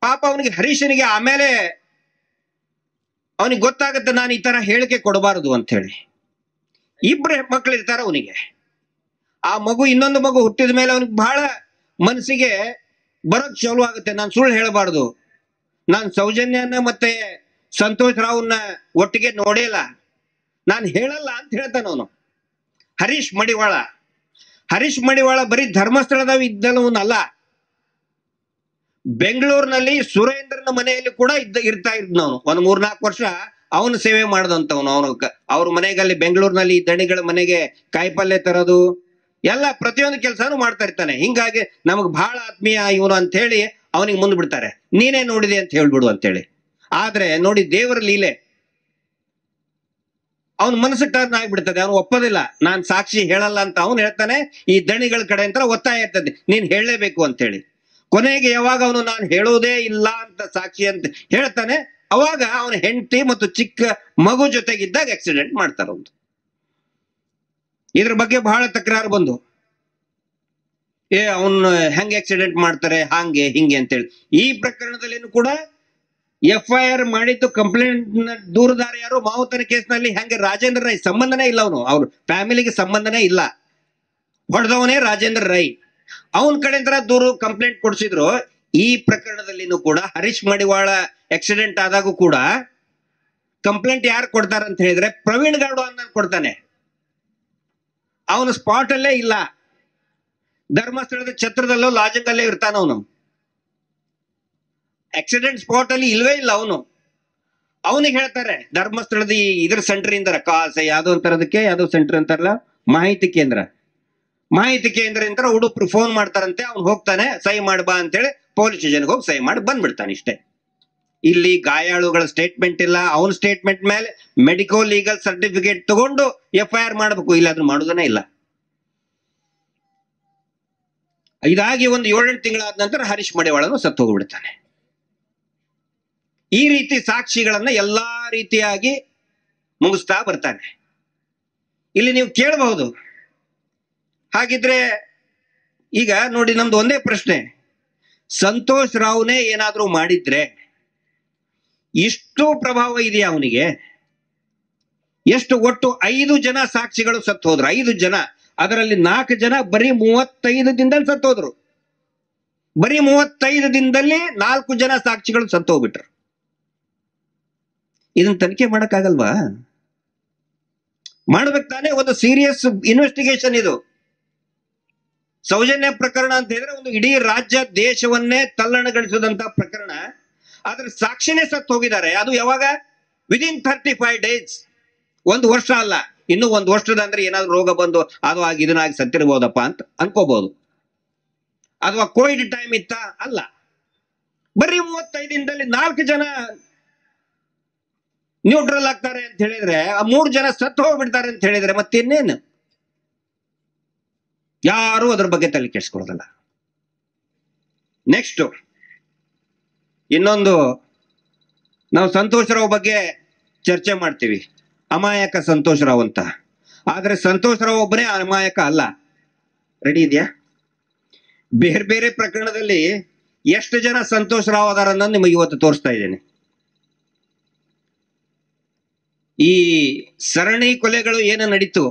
ಪಾಪ ಅವನಿಗೆ, ಹರೀಶನಿಗೆ ಆಮೇಲೆ ಅವನಿಗೆ ಗೊತ್ತಾಗುತ್ತೆ, ನಾನು ಈ ತರ ಹೇಳಿಕೆ ಕೊಡಬಾರದು ಅಂತ ಹೇಳಿ. 2 ಮಕ್ಕಳು ಇರ್ತಾರ ಅವನಿಗೆ. ಆ ಮಗು, ಇನ್ನೊಂದು ಮಗು ಹುಟ್ಟಿದ ಮೇಲೆ ಅವನಿಗೆ ಬಹಳ ಮನಸ್ಸಿಗೆ ಬರೋಕ್ ಚಾಲು ಆಗುತ್ತೆ, ನಾನು ಸುಳ್ಳು ಹೇಳಬಾರ್ದು, ನಾನು ಸೌಜನ್ಯನ ಮತ್ತೆ ಸಂತೋಷ್ ರಾವ್ನ ಒಟ್ಟಿಗೆ ನೋಡಿಲ್ಲ, ನಾನು ಹೇಳಲ್ಲ ಅಂತ ಹೇಳ್ತಾನ ಅವನು. ಹರೀಶ್ ಮಡಿವಾಳ ಬರೀ ಧರ್ಮಸ್ಥಳದ ಇದ್ದವನಲ್ಲ, ಬೆಂಗಳೂರಿನಲ್ಲಿ ಸುರೇಂದ್ರನ ಮನೆಯಲ್ಲಿ ಕೂಡ ಇರ್ತಾ ಇದ್ನವನು. ಒಂದು 3-4 ವರ್ಷ ಅವನು ಸೇವೆ ಮಾಡ್ದಂತವನು. ಅವ್ರ ಮನೆಗಲ್ಲಿ ಬೆಂಗಳೂರಿನಲ್ಲಿ ದಣಿಗಳ ಮನೆಗೆ ಕಾಯಿಪಲ್ಯ ತರೋದು ಎಲ್ಲ ಪ್ರತಿಯೊಂದು ಕೆಲಸನೂ ಮಾಡ್ತಾ ಇರ್ತಾನೆ. ಹಿಂಗಾಗಿ ನಮಗ್ ಬಹಳ ಆತ್ಮೀಯ ಇವನು ಅಂತ ಹೇಳಿ ಅವನಿಗೆ ಮುಂದ್ ಬಿಡ್ತಾರೆ, ನೀನೇ ನೋಡಿದೆ ಅಂತ ಹೇಳ್ಬಿಡು ಅಂತೇಳಿ. ಆದ್ರೆ ನೋಡಿ ದೇವರ ಲೀಲೆ, ಅವನ ಮನಸ್ಸು ಟರ್ನ್ ಆಗ್ಬಿಡ್ತದೆ, ಅವನು ಒಪ್ಪೋದಿಲ್ಲ, ನಾನ್ ಸಾಕ್ಷಿ ಹೇಳಲ್ಲ ಅಂತ ಅವನು ಹೇಳ್ತಾನೆ. ಈ ದಣಿಗಳ ಕಡೆ ಅಂತ ಒತ್ತಾಯ ಇರ್ತದೆ, ನೀನ್ ಹೇಳಲೇಬೇಕು ಅಂತ ಹೇಳಿ. ಕೊನೆಗೆ ಯಾವಾಗ ಅವನು ನಾನು ಹೇಳೋದೇ ಇಲ್ಲ ಅಂತ ಸಾಕ್ಷಿ ಅಂತ ಹೇಳ್ತಾನೆ, ಅವಾಗ ಅವನ ಹೆಂಡತಿ ಮತ್ತು ಚಿಕ್ಕ ಮಗು ಜೊತೆಗಿದ್ದಾಗ ಆಕ್ಸಿಡೆಂಟ್ ಮಾಡ್ತಾರ. ಇದ್ರ ಬಗ್ಗೆ ಬಹಳ ತಕರಾರು ಬಂದು, ಅವನ್ ಹೆಂಗೆ ಆಕ್ಸಿಡೆಂಟ್ ಮಾಡ್ತಾರೆ, ಹಾಂಗೆ ಹಿಂಗೆ ಅಂತೇಳಿ. ಈ ಪ್ರಕರಣದಲ್ಲಿನೂ ಕೂಡ FIR ಮಾಡಿದ್ದು ಕಂಪ್ಲೇಂಟ್ ದೂರದಾರ ಯಾರು, ಮಾವುತನ ಕೇಸ್ನಲ್ಲಿ ಹೆಂಗೆ ರಾಜೇಂದ್ರ ರೈ ಸಂಬಂಧನೇ ಇಲ್ಲ, ಅವನು ಅವ್ರ ಫ್ಯಾಮಿಲಿಗೆ ಸಂಬಂಧನೇ ಇಲ್ಲ, ಹೊಡೆದವನೇ ರಾಜೇಂದ್ರ ರೈ. ಅವನ ಕಡೆಯಿಂದ ದೂರು ಕಂಪ್ಲೇಂಟ್ ಕೊಡಿಸಿದ್ರು. ಈ ಪ್ರಕರಣದಲ್ಲಿನೂ ಕೂಡ ಹರೀಶ್ ಮಡಿವಾಳ ಆಕ್ಸಿಡೆಂಟ್ ಆದಾಗೂ ಕೂಡ ಕಂಪ್ಲೇಂಟ್ ಯಾರು ಕೊಡ್ತಾರ ಅಂತ ಹೇಳಿದ್ರೆ ಪ್ರವೀಣ್ ಗೌಡ ಅನ್ನ ಕೊಡ್ತಾನೆ. ಅವನು ಸ್ಪಾಟ್ ಅಲ್ಲೇ ಇಲ್ಲ, ಧರ್ಮಸ್ಥಳದ ಛತ್ರದಲ್ಲೋ ಲಾಜಂಗಲ್ಲೇ ಇರ್ತಾನ. ಅವನು ಆಕ್ಸಿಡೆಂಟ್ ಸ್ಪಾಟ್ ಅಲ್ಲಿ ಇಲ್ವೇ ಇಲ್ಲ. ಅವನಿಗೆ ಹೇಳ್ತಾರೆ ಧರ್ಮಸ್ಥಳದ ಇದ್ರ ಸೆಂಟರ್ ಇಂದ ಯಾವ್ದೋ ಅಂತಾರದಕ್ಕೆ, ಯಾವ್ದೋ ಸೆಂಟರ್ ಅಂತಾರಲ್ಲ, ಮಾಹಿತಿ ಕೇಂದ್ರದಿಂದ ಹುಡುಗರು ಫೋನ್ ಮಾಡ್ತಾರಂತೆ. ಅವ್ನು ಹೋಗ್ತಾನೆ, ಸಹಿ ಮಾಡ್ಬಾ ಅಂತೇಳಿ ಪೊಲೀಸ್ ಸ್ಟೇಷನ್ಗೆ ಹೋಗಿ ಸಹಿ ಮಾಡಿ ಬಂದ್ಬಿಡ್ತಾನೆ. ಇಷ್ಟೇ. ಇಲ್ಲಿ ಗಾಯಾಳುಗಳ ಸ್ಟೇಟ್ಮೆಂಟ್ ಇಲ್ಲ, ಅವನ ಸ್ಟೇಟ್ಮೆಂಟ್ ಮೇಲೆ ಮೆಡಿಕಲ್ ಲೀಗಲ್ ಸರ್ಟಿಫಿಕೇಟ್ ತಗೊಂಡು FIR ಮಾಡಬೇಕು, ಇಲ್ಲ ಅದನ್ನ ಮಾಡೋದನ್ನೇ ಇಲ್ಲ. ಇದಾಗಿ ಒಂದು 7-8 ತಿಂಗಳಾದ ನಂತರ ಹರೀಶ್ ಮಡಿವಾಳನು ಸತ್ತು ಹೋಗ್ಬಿಡ್ತಾನೆ. ಈ ರೀತಿ ಸಾಕ್ಷಿಗಳನ್ನ ಎಲ್ಲಾ ರೀತಿಯಾಗಿ ಮುಗಿಸ್ತಾ ಬರ್ತಾನೆ. ಇಲ್ಲಿ ನೀವು ಕೇಳಬಹುದು, ಹಾಗಿದ್ರೆ ಈಗ ನೋಡಿ ನಮ್ದು ಒಂದೇ ಪ್ರಶ್ನೆ, ಸಂತೋಷ್ ರಾವ್ನೇ ಏನಾದ್ರೂ ಮಾಡಿದ್ರೆ ಇಷ್ಟು ಪ್ರಭಾವ ಇದೆಯಾ ಅವನಿಗೆ? ಎಷ್ಟು? ಒಟ್ಟು 5 ಜನ ಸಾಕ್ಷಿಗಳು ಸತ್ತು ಹೋದ್ರು. 5 ಜನ, ಅದರಲ್ಲಿ 4 ಜನ ಬರೀ 35 ದಿನದಲ್ಲಿ ಸತ್ತು ಹೋದ್ರು. ಬರೀ 35 ದಿನದಲ್ಲಿ 4 ಜನ ಸಾಕ್ಷಿಗಳು ಸತ್ತು ಹೋಗ್ಬಿಟ್ರು. ಇದನ್ನ ತನಿಖೆ ಮಾಡಕ್ಕಾಗಲ್ವಾ? ಮಾಡ್ಬೇಕು ತಾನೇ. ಒಂದು ಸೀರಿಯಸ್ ಇನ್ವೆಸ್ಟಿಗೇಷನ್ ಇದು. ಸೌಜನ್ಯ ಪ್ರಕರಣ ಅಂತ ಹೇಳಿದ್ರೆ ಒಂದು ಇಡೀ ರಾಜ್ಯ ದೇಶವನ್ನೇ ತಲ್ಲಣಗೊಳಿಸಿದಂತ ಪ್ರಕರಣ. ಆದ್ರೆ ಸಾಕ್ಷಿನೇ ಸತ್ತು ಹೋಗಿದ್ದಾರೆ. ಅದು ಯಾವಾಗ? Within 35 days. 1 ವರ್ಷ ಅಲ್ಲ, ಇನ್ನು 1 ವರ್ಷದ ಅಂದ್ರೆ ಏನಾದ್ರು ರೋಗ ಬಂದು ಅದು ಆಗಿ ಇದನ್ನಾಗಿ ಸತ್ತಿರ್ಬೋದಪ್ಪ ಅಂತ ಅನ್ಕೋಬಹುದು. ಅಥವಾ ಕೋವಿಡ್ ಟೈಮ್ ಇತ್ತ? ಅಲ್ಲ, ಬರೀ 35 ದಿನದಲ್ಲಿ 4 ಜನ ನ್ಯೂಟ್ರಲ್ ಆಗ್ತಾರೆ ಅಂತ ಹೇಳಿದ್ರೆ, ಆ 3 ಜನ ಸತ್ತು ಹೋಗ್ಬಿಡ್ತಾರೆ ಅಂತ ಹೇಳಿದ್ರೆ ಮತ್ತಿನ್ನೇನು? ಯಾರು ಅದ್ರ ಬಗ್ಗೆ ತಲೆ ಕೆಡಿಸ್ಕೊಳ್ಳೋದಲ್ಲ. ನೆಕ್ಸ್ಟ್ ಇನ್ನೊಂದು, ನಾವು ಸಂತೋಷ್ ರಾವ್ ಬಗ್ಗೆ ಚರ್ಚೆ ಮಾಡ್ತೀವಿ, ಅಮಾಯಕ ಸಂತೋಷ್ ರಾವ್ ಅಂತ. ಆದ್ರೆ ಸಂತೋಷ್ ರಾವ್ ಒಬ್ಬನೇ ಅಮಾಯಕ ಅಲ್ಲ. ರೆಡಿ ಇದೆಯಾ? ಬೇರೆ ಬೇರೆ ಪ್ರಕರಣದಲ್ಲಿ ಎಷ್ಟು ಜನ ಸಂತೋಷ್ ರಾವ್ ಅದಾರ ಅನ್ನೋದು ನಿಮಗೆ ಇವತ್ತು ತೋರಿಸ್ತಾ ಇದ್ದೇನೆ. ಈ ಸರಣಿ ಕೊಲೆಗಳು ಏನು ನಡೀತು,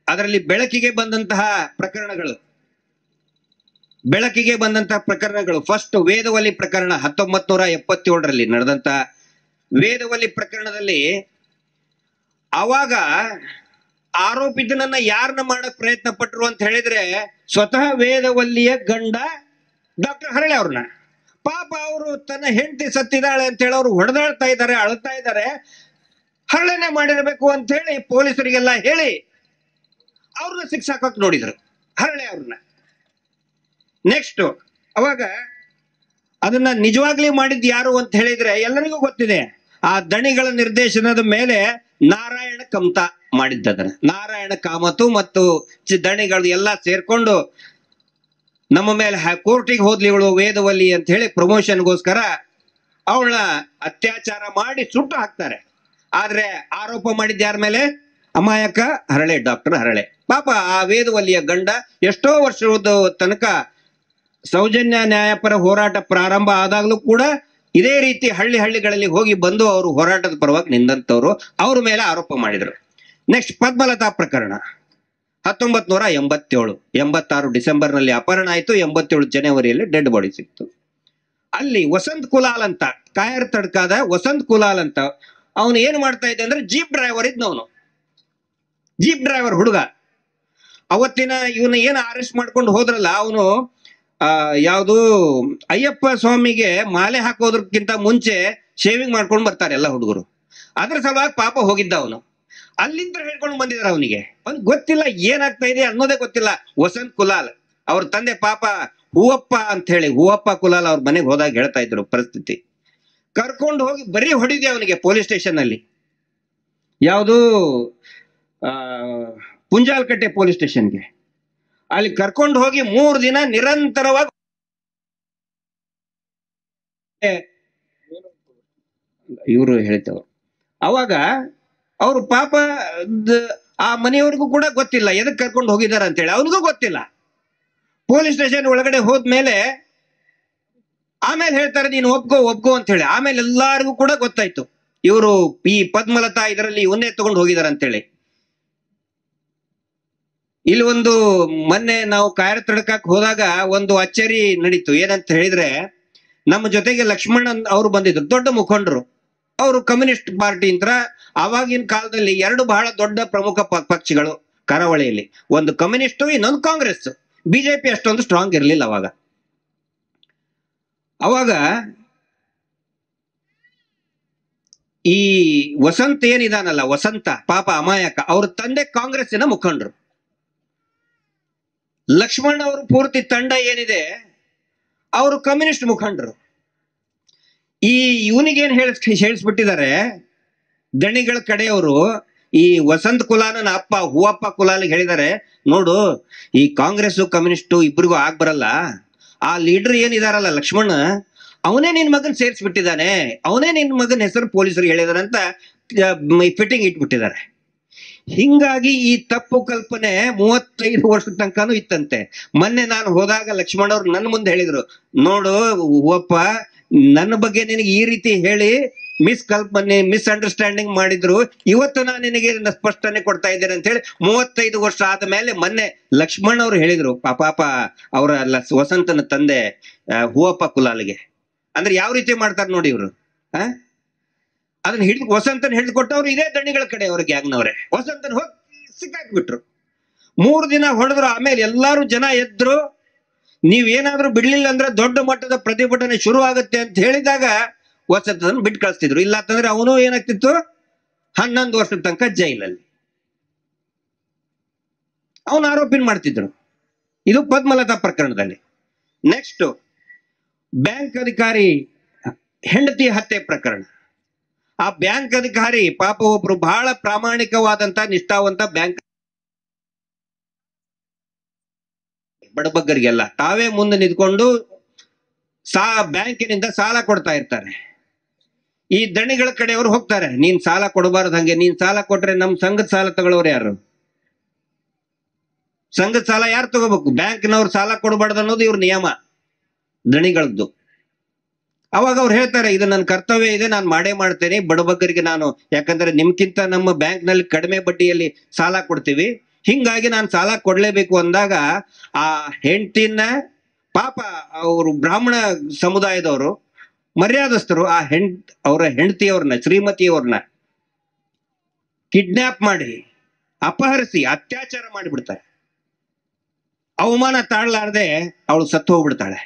ಅದರಲ್ಲಿ ಬೆಳಕಿಗೆ ಬಂದಂತಹ ಪ್ರಕರಣಗಳು ಫಸ್ಟ್ ವೇದವಲ್ಲಿ ಪ್ರಕರಣ 1977ರಲ್ಲಿ ನಡೆದಂತಹ ವೇದವಲ್ಲಿ ಪ್ರಕರಣದಲ್ಲಿ, ಅವಾಗ ಆರೋಪಿತನನ್ನ ಯಾರನ್ನ ಮಾಡಕ್ ಪ್ರಯತ್ನ ಪಟ್ರು ಅಂತ ಹೇಳಿದ್ರೆ ಸ್ವತಃ ವೇದವಲ್ಲಿಯ ಗಂಡ ಡಾಕ್ಟರ್ ಹರಳೆ ಅವ್ರನ್ನ. ಪಾಪ ಅವರು ತನ್ನ ಹೆಂಡತಿ ಸತ್ತಿದ್ದಾಳೆ ಅಂತ ಹೇಳಿ ಅವ್ರು ಹೊಡೆದಾಡ್ತಾ ಇದ್ದಾರೆ, ಅಳ್ತಾ ಇದ್ದಾರೆ. ಹರಳೆನೆ ಮಾಡಿರ್ಬೇಕು ಅಂತ ಹೇಳಿ ಪೊಲೀಸರಿಗೆಲ್ಲ ಹೇಳಿ ಅವ್ರನ್ನ ಶಿಕ್ಷಾಕಕ್ಕೆ ನೋಡಿದ್ರು, ಹರಳೆ ಅವ್ರನ್ನ. ನೆಕ್ಸ್ಟ್ ಅವಾಗ ಅದನ್ನ ನಿಜವಾಗ್ಲೂ ಮಾಡಿದ್ ಯಾರು ಅಂತ ಹೇಳಿದ್ರೆ ಎಲ್ಲರಿಗೂ ಗೊತ್ತಿದೆ. ಆ ದಣಿಗಳ ನಿರ್ದೇಶನದ ಮೇಲೆ ನಾರಾಯಣ ಕಮ್ತ ಮಾಡಿದ್ದದನ್ನ. ನಾರಾಯಣ ಕಾಮತು ಮತ್ತು ದಣಿಗಳು ಎಲ್ಲ ಸೇರ್ಕೊಂಡು ನಮ್ಮ ಮೇಲೆ ಕೋರ್ಟಿಗೆ ಹೋದ್ಲಿ ಇವಳು ವೇದವಲ್ಲಿ ಅಂತ ಹೇಳಿ ಪ್ರಮೋಷನ್ಗೋಸ್ಕರ ಅವಳನ್ನ ಅತ್ಯಾಚಾರ ಮಾಡಿ ಸುಟ್ಟು ಹಾಕ್ತಾರೆ. ಆದ್ರೆ ಆರೋಪ ಮಾಡಿದ ಯಾರ ಮೇಲೆ? ಅಮಾಯಕ ಹರಳೆ, ಡಾಕ್ಟರ್ ಹರಳೆ. ಪಾಪ ಆ ವೇದವಲ್ಲಿಯ ಗಂಡ ಎಷ್ಟೋ ವರ್ಷದ ತನಕ ಸೌಜನ್ಯ ನ್ಯಾಯಪರ ಹೋರಾಟ ಪ್ರಾರಂಭ ಆದಾಗ್ಲೂ ಕೂಡ ಇದೇ ರೀತಿ ಹಳ್ಳಿಗಳಲ್ಲಿ ಹೋಗಿ ಬಂದು ಅವರು ಹೋರಾಟದ ಪರವಾಗಿ ನಿಂತವ್ರು, ಅವ್ರ ಮೇಲೆ ಆರೋಪ ಮಾಡಿದ್ರು. ನೆಕ್ಸ್ಟ್ ಪದ್ಮಲತಾ ಪ್ರಕರಣ 1987, 86 ಡಿಸೆಂಬರ್ನಲ್ಲಿ ಅಪಹರಣ ಆಯ್ತು, 87 ಜನವರಿಯಲ್ಲಿ ಡೆಡ್ ಬಾಡಿ ಸಿಕ್ತು. ಅಲ್ಲಿ ವಸಂತ್ ಕುಲಾಲ್ ಅಂತ, ಕಾಯರ್ ತಡ್ಕಾದ ವಸಂತ್ ಕುಲಾಲ್ ಅಂತ ಅವನು ಏನ್ ಮಾಡ್ತಾ ಇದ್ದ ಅಂದ್ರೆ ಜೀಪ್ ಡ್ರೈವರ್ ಇದ್ನವನು, ಜೀಪ್ ಡ್ರೈವರ್ ಹುಡುಗ. ಅವತ್ತಿನ ಇವನು ಏನು ಅರೆಸ್ಟ್ ಮಾಡ್ಕೊಂಡು ಹೋದ್ರಲ್ಲ, ಅವನು ಯಾವುದು ಅಯ್ಯಪ್ಪ ಸ್ವಾಮಿಗೆ ಮಾಲೆ ಹಾಕೋದ್ರಕ್ಕಿಂತ ಮುಂಚೆ ಶೇವಿಂಗ್ ಮಾಡ್ಕೊಂಡು ಬರ್ತಾರೆ ಎಲ್ಲ ಹುಡುಗರು. ಅದ್ರ ಸಲುವಾಗಿ ಪಾಪ ಹೋಗಿದ್ದ ಅವನು. ಅಲ್ಲಿಂದ ಹೇಳ್ಕೊಂಡು ಬಂದಿದ್ದಾರೆ ಅವನಿಗೆ. ಅವ್ನಿಗೆ ಗೊತ್ತಿಲ್ಲ ಏನಾಗ್ತಾ ಇದೆ ಅನ್ನೋದೇ ಗೊತ್ತಿಲ್ಲ. ವಸಂತ್ ಕುಲಾಲ್ ಅವ್ರ ತಂದೆ ಪಾಪ ಹೂವಪ್ಪ ಅಂತ ಹೇಳಿ, ಹೂವಪ್ಪ ಕುಲಾಲ್ ಅವ್ರ ಮನೆಗೆ ಹೋದಾಗ ಹೇಳ್ತಾ ಇದ್ರು ಪರಿಸ್ಥಿತಿ. ಕರ್ಕೊಂಡು ಹೋಗಿ ಬರೀ ಹೊಡಿದೆ ಅವನಿಗೆ ಪೊಲೀಸ್ ಸ್ಟೇಷನ್ ಅಲ್ಲಿ, ಯಾವುದು ಪುಂಜಾಲ್ಕಟ್ಟೆ ಪೊಲೀಸ್ ಸ್ಟೇಷನ್ಗೆ. ಅಲ್ಲಿ ಕರ್ಕೊಂಡು ಹೋಗಿ 3 ದಿನ ನಿರಂತರವಾಗಿ ಇವರು ಹೇಳ್ತವ್ರು. ಅವಾಗ ಅವರು ಪಾಪ ಆ ಮನೆಯವ್ರಿಗೂ ಕೂಡ ಗೊತ್ತಿಲ್ಲ ಎದಕ್ ಕರ್ಕೊಂಡು ಹೋಗಿದಾರ ಅಂತ ಹೇಳಿ, ಅವನಿಗೂ ಗೊತ್ತಿಲ್ಲ. ಪೊಲೀಸ್ ಸ್ಟೇಷನ್ ಒಳಗಡೆ ಹೋದ್ಮೇಲೆ ಆಮೇಲೆ ಹೇಳ್ತಾರೆ ನೀನು ಒಪ್ಕೋ ಅಂತ ಹೇಳಿ. ಆಮೇಲೆ ಎಲ್ಲಾರಿಗೂ ಕೂಡ ಗೊತ್ತಾಯ್ತು ಇವರು ಈ ಪದ್ಮಲತಾ ಇದರಲ್ಲಿ ಇವನ್ನೇ ತಗೊಂಡು ಹೋಗಿದಾರ ಅಂತೇಳಿ. ಇಲ್ಲಿ ಒಂದು ಮೊನ್ನೆ ನಾವು ಕಾಯರ್ ತಡ್ಕಕ್ ಹೋದಾಗ ಒಂದು ಅಚ್ಚರಿ ನಡೀತು. ಏನಂತ ಹೇಳಿದ್ರೆ, ನಮ್ಮ ಜೊತೆಗೆ ಲಕ್ಷ್ಮಣನ್ ಅವರು ಬಂದಿದ್ರು, ದೊಡ್ಡ ಮುಖಂಡರು. ಅವರು ಕಮ್ಯುನಿಸ್ಟ್ ಪಾರ್ಟಿ ಅಂತ. ಆವಾಗಿನ ಕಾಲದಲ್ಲಿ 2 ಬಹಳ ದೊಡ್ಡ ಪ್ರಮುಖ ಪಕ್ಷಗಳು ಕರಾವಳಿಯಲ್ಲಿ, ಒಂದು ಕಮ್ಯುನಿಸ್ಟ್, ಇನ್ನೊಂದು ಕಾಂಗ್ರೆಸ್. ಬಿಜೆಪಿ ಅಷ್ಟೊಂದು ಸ್ಟ್ರಾಂಗ್ ಇರಲಿಲ್ಲ ಅವಾಗ. ಈ ವಸಂತ ಏನಿದಾನಲ್ಲ, ವಸಂತ ಪಾಪ ಅಮಾಯಕ, ಅವ್ರ ತಂದೆ ಕಾಂಗ್ರೆಸ್ಸಿನ ಮುಖಂಡರು. ಲಕ್ಷ್ಮಣ್ ಅವರು ಪೂರ್ತಿ ತಂಡ ಏನಿದೆ ಅವರು ಕಮ್ಯುನಿಸ್ಟ್ ಮುಖಂಡರು. ಈ ಇವನಿಗೇನ್ ಹೇಳಿಸ್ಬಿಟ್ಟಿದ್ದಾರೆ ದಣಿಗಳ ಕಡೆಯವರು, ಈ ವಸಂತ್ ಕುಲಾಲನ ಅಪ್ಪ ಹೂವಪ್ಪ ಕುಲಾಲಿಗೆ ಹೇಳಿದ್ದಾರೆ, ನೋಡು ಈ ಕಾಂಗ್ರೆಸ್ ಕಮ್ಯುನಿಸ್ಟು ಇಬ್ರಿಗೂ ಬರಲ್ಲ, ಆ ಲೀಡರ್ ಏನಿದಾರಲ್ಲ ಲಕ್ಷ್ಮಣ್, ಅವನೇ ನಿನ್ ಮಗನ್ ಸೇರಿಸ್ಬಿಟ್ಟಿದ್ದಾನೆ, ಅವನೇ ನಿನ್ ಮಗನ ಹೆಸರು ಪೊಲೀಸರಿಗೆ ಹೇಳಿದಾರೆ ಅಂತ ಫಿಟ್ಟಿಂಗ್ ಇಟ್ಬಿಟ್ಟಿದ್ದಾರೆ. ಹಿಂಗಾಗಿ ಈ ತಪ್ಪು ಕಲ್ಪನೆ 35 ವರ್ಷದ ತನಕನೂ ಇತ್ತಂತೆ. ಮೊನ್ನೆ ನಾನು ಹೋದಾಗ ಲಕ್ಷ್ಮಣ್ ಅವ್ರು ನನ್ನ ಮುಂದೆ ಹೇಳಿದ್ರು, ನೋಡು ಹೂವಪ್ಪ, ನನ್ನ ಬಗ್ಗೆ ನಿನಗೆ ಈ ರೀತಿ ಹೇಳಿ ಮಿಸ್ಅಂಡರ್ಸ್ಟ್ಯಾಂಡಿಂಗ್ ಮಾಡಿದ್ರು, ಇವತ್ತು ನಾನು ನಿನಗೆ ಸ್ಪಷ್ಟನೆ ಕೊಡ್ತಾ ಇದ್ದೇನೆ ಅಂತ ಹೇಳಿ 35 ವರ್ಷ ಆದ ಮೇಲೆ ಮೊನ್ನೆ ಲಕ್ಷ್ಮಣ್ ಅವ್ರು ಹೇಳಿದ್ರು ಪಾಪ ಅವರ ವಸಂತನ ತಂದೆ ಹೂವಪ್ಪ ಕುಲಾಲ್ಗೆ. ಅಂದ್ರೆ ಯಾವ ರೀತಿ ಮಾಡ್ತಾರೆ ನೋಡಿ ಇವರು. ಅದನ್ನ ವಸಂತನ ಹಿಡಿದುಕೊಟ್ಟವ್ರು ಇದೇ ದಣಿಗಳ ಕಡೆ ಅವ್ರ ಗ್ಯಾಂಗ್ನವ್ರೆ. ವಸಂತನ ಹೋಗಿ ಸಿಕ್ಕಾಕ್ಬಿಟ್ರು. 3 ದಿನ ಹೊಡೆದ್ರು. ಆಮೇಲೆ ಎಲ್ಲಾರು ಜನ ಎದ್ರು, ನೀವೇನಾದ್ರೂ ಬಿಡ್ಲಿಲ್ಲ ಅಂದ್ರೆ ದೊಡ್ಡ ಮಟ್ಟದ ಪ್ರತಿಭಟನೆ ಶುರು ಆಗುತ್ತೆ ಅಂತ ಹೇಳಿದಾಗ ವಸಂತನ ಬಿಟ್ಟು ಕಳಿಸ್ತಿದ್ರು. ಇಲ್ಲ ಅಂತಂದ್ರೆ ಅವನು ಏನಾಗ್ತಿತ್ತು 11 ವರ್ಷದ ತನಕ ಜೈಲಲ್ಲಿ ಅವನು ಆರೋಪಿನ ಮಾಡ್ತಿದ್ರು. ಇದು ಪದ್ಮಲತಾ ಪ್ರಕರಣದಲ್ಲಿ. ನೆಕ್ಸ್ಟ್ ಬ್ಯಾಂಕ್ ಅಧಿಕಾರಿ ಹೆಂಡತಿ ಹತ್ಯೆ ಪ್ರಕರಣ ಆ ಬ್ಯಾಂಕ್ ಅಧಿಕಾರಿ ಪಾಪ ಒಬ್ರು ಬಹಳ ಪ್ರಾಮಾಣಿಕವಾದಂತ ನಿಷ್ಠಾವಂತ ಬ್ಯಾಂಕ್ ಬಡಬಗ್ಗರಿಗೆಲ್ಲ ತಾವೇ ಮುಂದೆ ನಿಂತ್ಕೊಂಡು ಬ್ಯಾಂಕಿನಿಂದ ಸಾಲ ಕೊಡ್ತಾ ಇರ್ತಾರೆ. ಈ ದಣಿಗಳ ಕಡೆಯವರು ಹೋಗ್ತಾರೆ, ನೀನ್ ಸಾಲ ಕೊಡಬಾರ್ದು, ಹಂಗೆ ನೀನ್ ಸಾಲ ಕೊಟ್ರೆ ನಮ್ ಸಂಘದ ಸಾಲ ತಗೊಳ್ಳೋರು ಯಾರು? ಸಂಘದ ಸಾಲ ಯಾರು ತಗೋಬೇಕು? ಬ್ಯಾಂಕ್ನವ್ರು ಸಾಲ ಕೊಡಬಾರ್ದು ಅನ್ನೋದು ಇವ್ರ ನಿಯಮ, ದಣಿಗಳದ್ದು. ಅವಾಗ ಅವ್ರು ಹೇಳ್ತಾರೆ, ಇದು ನನ್ನ ಕರ್ತವ್ಯ ಇದೆ, ನಾನು ಮಾಡೇ ಮಾಡ್ತೇನೆ ಬಡಬಗ್ಗರಿಗೆ ನಾನು, ಯಾಕಂದ್ರೆ ನಿಮ್ಗಿಂತ ನಮ್ಮ ಬ್ಯಾಂಕ್ ನಲ್ಲಿ ಕಡಿಮೆ ಬಡ್ಡಿಯಲ್ಲಿ ಸಾಲ ಕೊಡ್ತೀವಿ, ಹಿಂಗಾಗಿ ನಾನು ಸಾಲ ಕೊಡ್ಲೇಬೇಕು ಅಂದಾಗ ಆ ಹೆಂಡತಿನ ಪಾಪ ಅವರು ಬ್ರಾಹ್ಮಣ ಸಮುದಾಯದವರು ಮರ್ಯಾದಸ್ಥರು ಅವರ ಹೆಂಡತಿಯವ್ರನ್ನ, ಶ್ರೀಮತಿಯವ್ರನ್ನ ಕಿಡ್ನಾಪ್ ಮಾಡಿ ಅಪಹರಿಸಿ ಅತ್ಯಾಚಾರ ಮಾಡಿಬಿಡ್ತಾರೆ. ಅವಮಾನ ತಾಳಲಾರದೆ ಅವಳು ಸತ್ತು ಹೋಗ್ಬಿಡ್ತಾಳೆ.